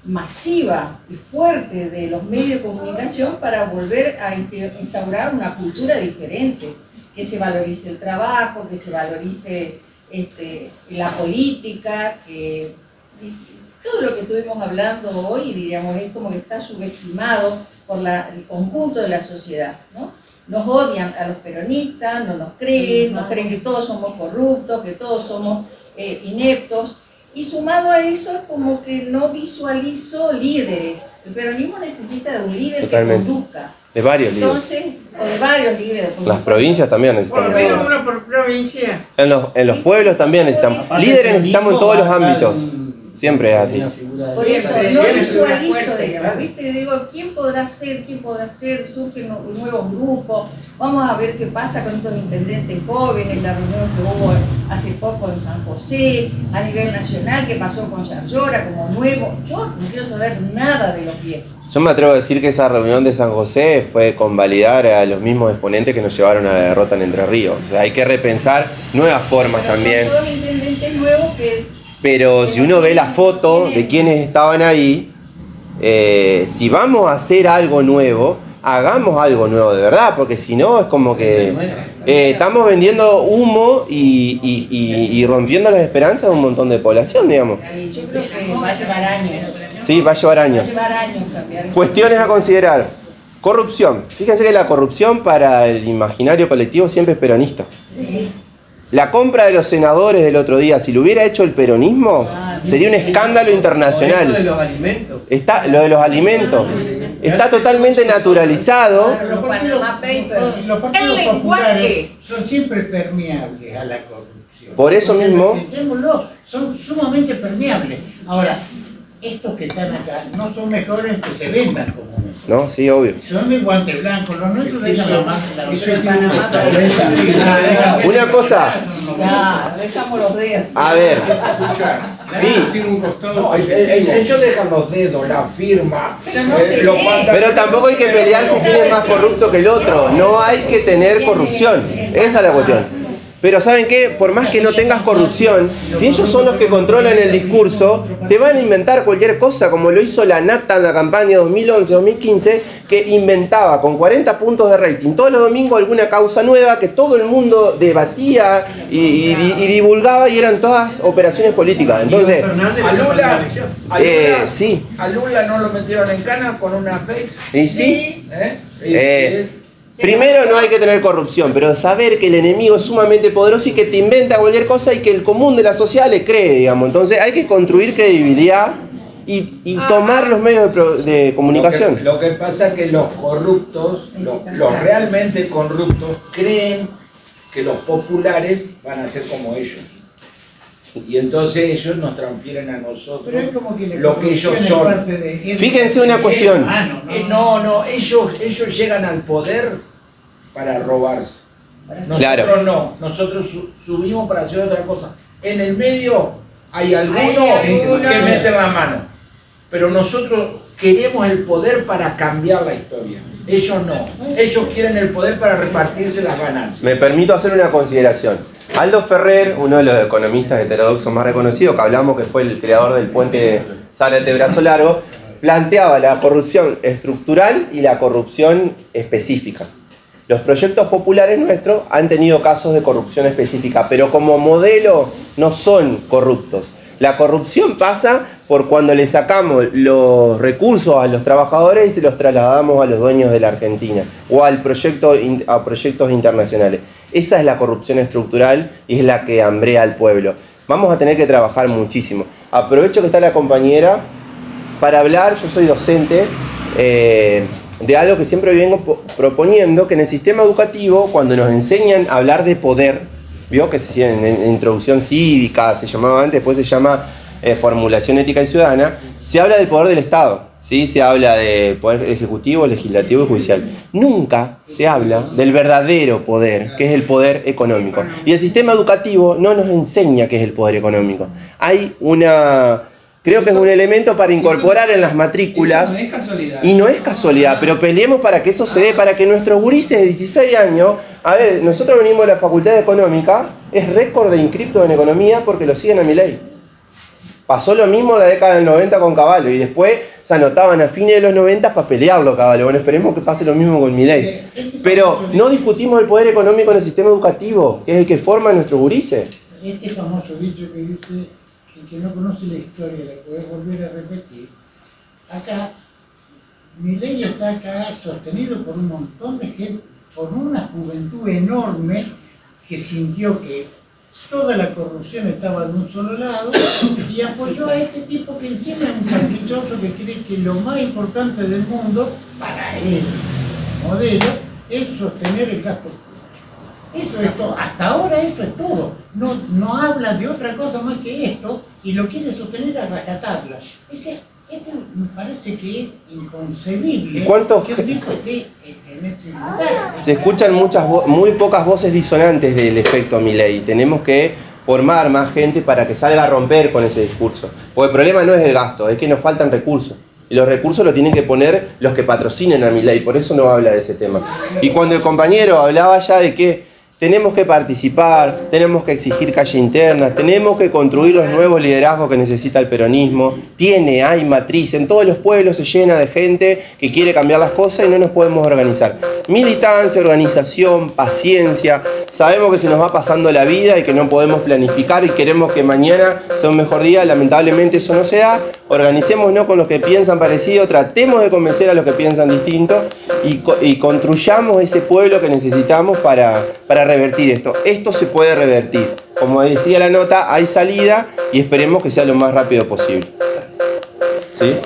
masiva y fuerte de los medios de comunicación para volver a instaurar una cultura diferente, que se valorice el trabajo, que se valorice la política, que todo lo que estuvimos hablando hoy, diríamos, es como que está subestimado por el conjunto de la sociedad, ¿no? Nos odian a los peronistas, no nos creen que todos somos corruptos, que todos somos ineptos. Y sumado a eso, es como que no visualizo líderes. El peronismo necesita de un líder Totalmente. que conduzca. De varios líderes. Entonces, o de varios líderes. Las provincias también necesitan Por lo líderes. menos uno por provincia. En los pueblos también necesitamos. Líderes necesitamos en todos los ámbitos. Siempre es así. Por eso, no visualizo, digamos, ¿viste? Yo digo, ¿quién podrá ser? ¿Quién podrá ser? Surgen nuevos grupos. Vamos a ver qué pasa con estos intendentes jóvenes, la reunión que hubo hace poco en San José, a nivel nacional, qué pasó con Yarlora como nuevo. Yo no quiero saber nada de los viejos. Yo me atrevo a decir que esa reunión de San José fue convalidar a los mismos exponentes que nos llevaron a la derrota en Entre Ríos. O sea, hay que repensar nuevas formas también. Son todos intendentes nuevos que... Pero si uno ve la foto de quienes estaban ahí, si vamos a hacer algo nuevo, hagamos algo nuevo de verdad, porque si no es como que estamos vendiendo humo y rompiendo las esperanzas de un montón de población, digamos. Yo creo que va a llevar años. Sí, va a llevar años. Va a llevar años cambiar. Cuestiones a considerar. Corrupción. Fíjense que la corrupción para el imaginario colectivo siempre es peronista. Sí. La compra de los senadores del otro día, si lo hubiera hecho el peronismo, sería un escándalo internacional. Lo de los alimentos. Lo de los alimentos. Está totalmente naturalizado. Los partidos populares son siempre permeables a la corrupción. Por eso mismo. Pensémoslo, son sumamente permeables. Ahora, estos que están acá no son mejores que se vendan como mejores. No, sí, obvio. Son de guante blanco, los nuestros dejan la masa. Una cosa. Ya, dejamos los dedos. A ver. Sí. No, ellos dejan los dedos, la firma. Pero tampoco hay que pelear si quién es más corrupto que el otro. No hay que tener corrupción. Esa es la cuestión. Pero ¿saben qué? Por más que no tengas corrupción, si ellos son los que controlan el discurso, te van a inventar cualquier cosa, como lo hizo la Nata en la campaña 2011-2015, que inventaba con 40 puntos de rating todos los domingos alguna causa nueva que todo el mundo debatía y divulgaba, y eran todas operaciones políticas. Entonces, sí. A Lula no lo metieron en cana con una fake. Y sí. Primero, no hay que tener corrupción, pero saber que el enemigo es sumamente poderoso y que te inventa cualquier cosa y que el común de la sociedad le cree, digamos. Entonces hay que construir credibilidad y tomar los medios de comunicación. Lo que pasa es que los corruptos, los realmente corruptos, creen que los populares van a ser como ellos. Y entonces ellos nos transfieren a nosotros Pero es como que lo que ellos son. Fíjense una cuestión. Ellos llegan al poder para robarse. Nosotros Claro. no, nosotros subimos para hacer otra cosa. En el medio hay algunos que meten la mano, pero nosotros queremos el poder para cambiar la historia. Ellos no, ellos quieren el poder para repartirse las ganancias. Me permito hacer una consideración. Aldo Ferrer, uno de los economistas heterodoxos más reconocidos, que hablamos que fue el creador del puente Zárate-Brazo Largo, planteaba la corrupción estructural y la corrupción específica. Los proyectos populares nuestros han tenido casos de corrupción específica, pero como modelo no son corruptos. La corrupción pasa por cuando le sacamos los recursos a los trabajadores y se los trasladamos a los dueños de la Argentina o a proyectos internacionales. Esa es la corrupción estructural y es la que hambrea al pueblo. Vamos a tener que trabajar muchísimo. Aprovecho que está la compañera para hablar. Yo soy docente de algo que siempre vengo proponiendo, que en el sistema educativo, cuando nos enseñan a hablar de poder, vio que en introducción cívica se llamaba antes, después se llama formulación ética y ciudadana, se habla del poder del Estado, ¿sí? Se habla de poder ejecutivo, legislativo y judicial. Nunca se habla del verdadero poder, que es el poder económico. Y el sistema educativo no nos enseña qué es el poder económico. Hay una... Creo que es un elemento para incorporar en las matrículas. Eso no es casualidad. Y no es casualidad, pero peleemos para que eso se dé, para que nuestros gurises de 16 años... A ver, nosotros venimos de la Facultad de Económica, es récord de inscriptos en economía porque lo siguen a Milei. Pasó lo mismo en la década del 90 con Cavallo y después se anotaban a fines de los 90 para pelearlo Cavallo. Bueno, esperemos que pase lo mismo con Milei. Pero no discutimos el poder económico en el sistema educativo, que es el que forma a nuestros gurises. Este famoso dicho que dice: el que no conoce la historia la puede volver a repetir. Acá, Milei está acá sostenido por un montón de gente, por una juventud enorme que sintió que toda la corrupción estaba de un solo lado y apoyó a este tipo que encima es un caprichoso que cree que lo más importante del mundo, para él, modelo, es sostener el gasto público. Eso es todo. Hasta ahora eso es todo. No habla de otra cosa más que esto y lo quiere sostener a rajatabla. Esto me parece que es inconcebible que un tipo esté en ese lugar. Se escuchan muy pocas voces disonantes del efecto Milei. Tenemos que formar más gente para que salga a romper con ese discurso. Porque el problema no es el gasto, es que nos faltan recursos. Y los recursos los tienen que poner los que patrocinen a Milei, por eso no habla de ese tema. Y cuando el compañero hablaba ya de que tenemos que participar, tenemos que exigir calle interna, tenemos que construir los nuevos liderazgos que necesita el peronismo. Hay matriz, en todos los pueblos se llena de gente que quiere cambiar las cosas y no nos podemos organizar. Militancia, organización, paciencia. Sabemos que se nos va pasando la vida y que no podemos planificar y queremos que mañana sea un mejor día. Lamentablemente eso no se da. Organicémonos con los que piensan parecido, tratemos de convencer a los que piensan distinto y construyamos ese pueblo que necesitamos para revertir esto. Esto se puede revertir. Como decía la nota, hay salida y esperemos que sea lo más rápido posible. ¿Sí? Bien.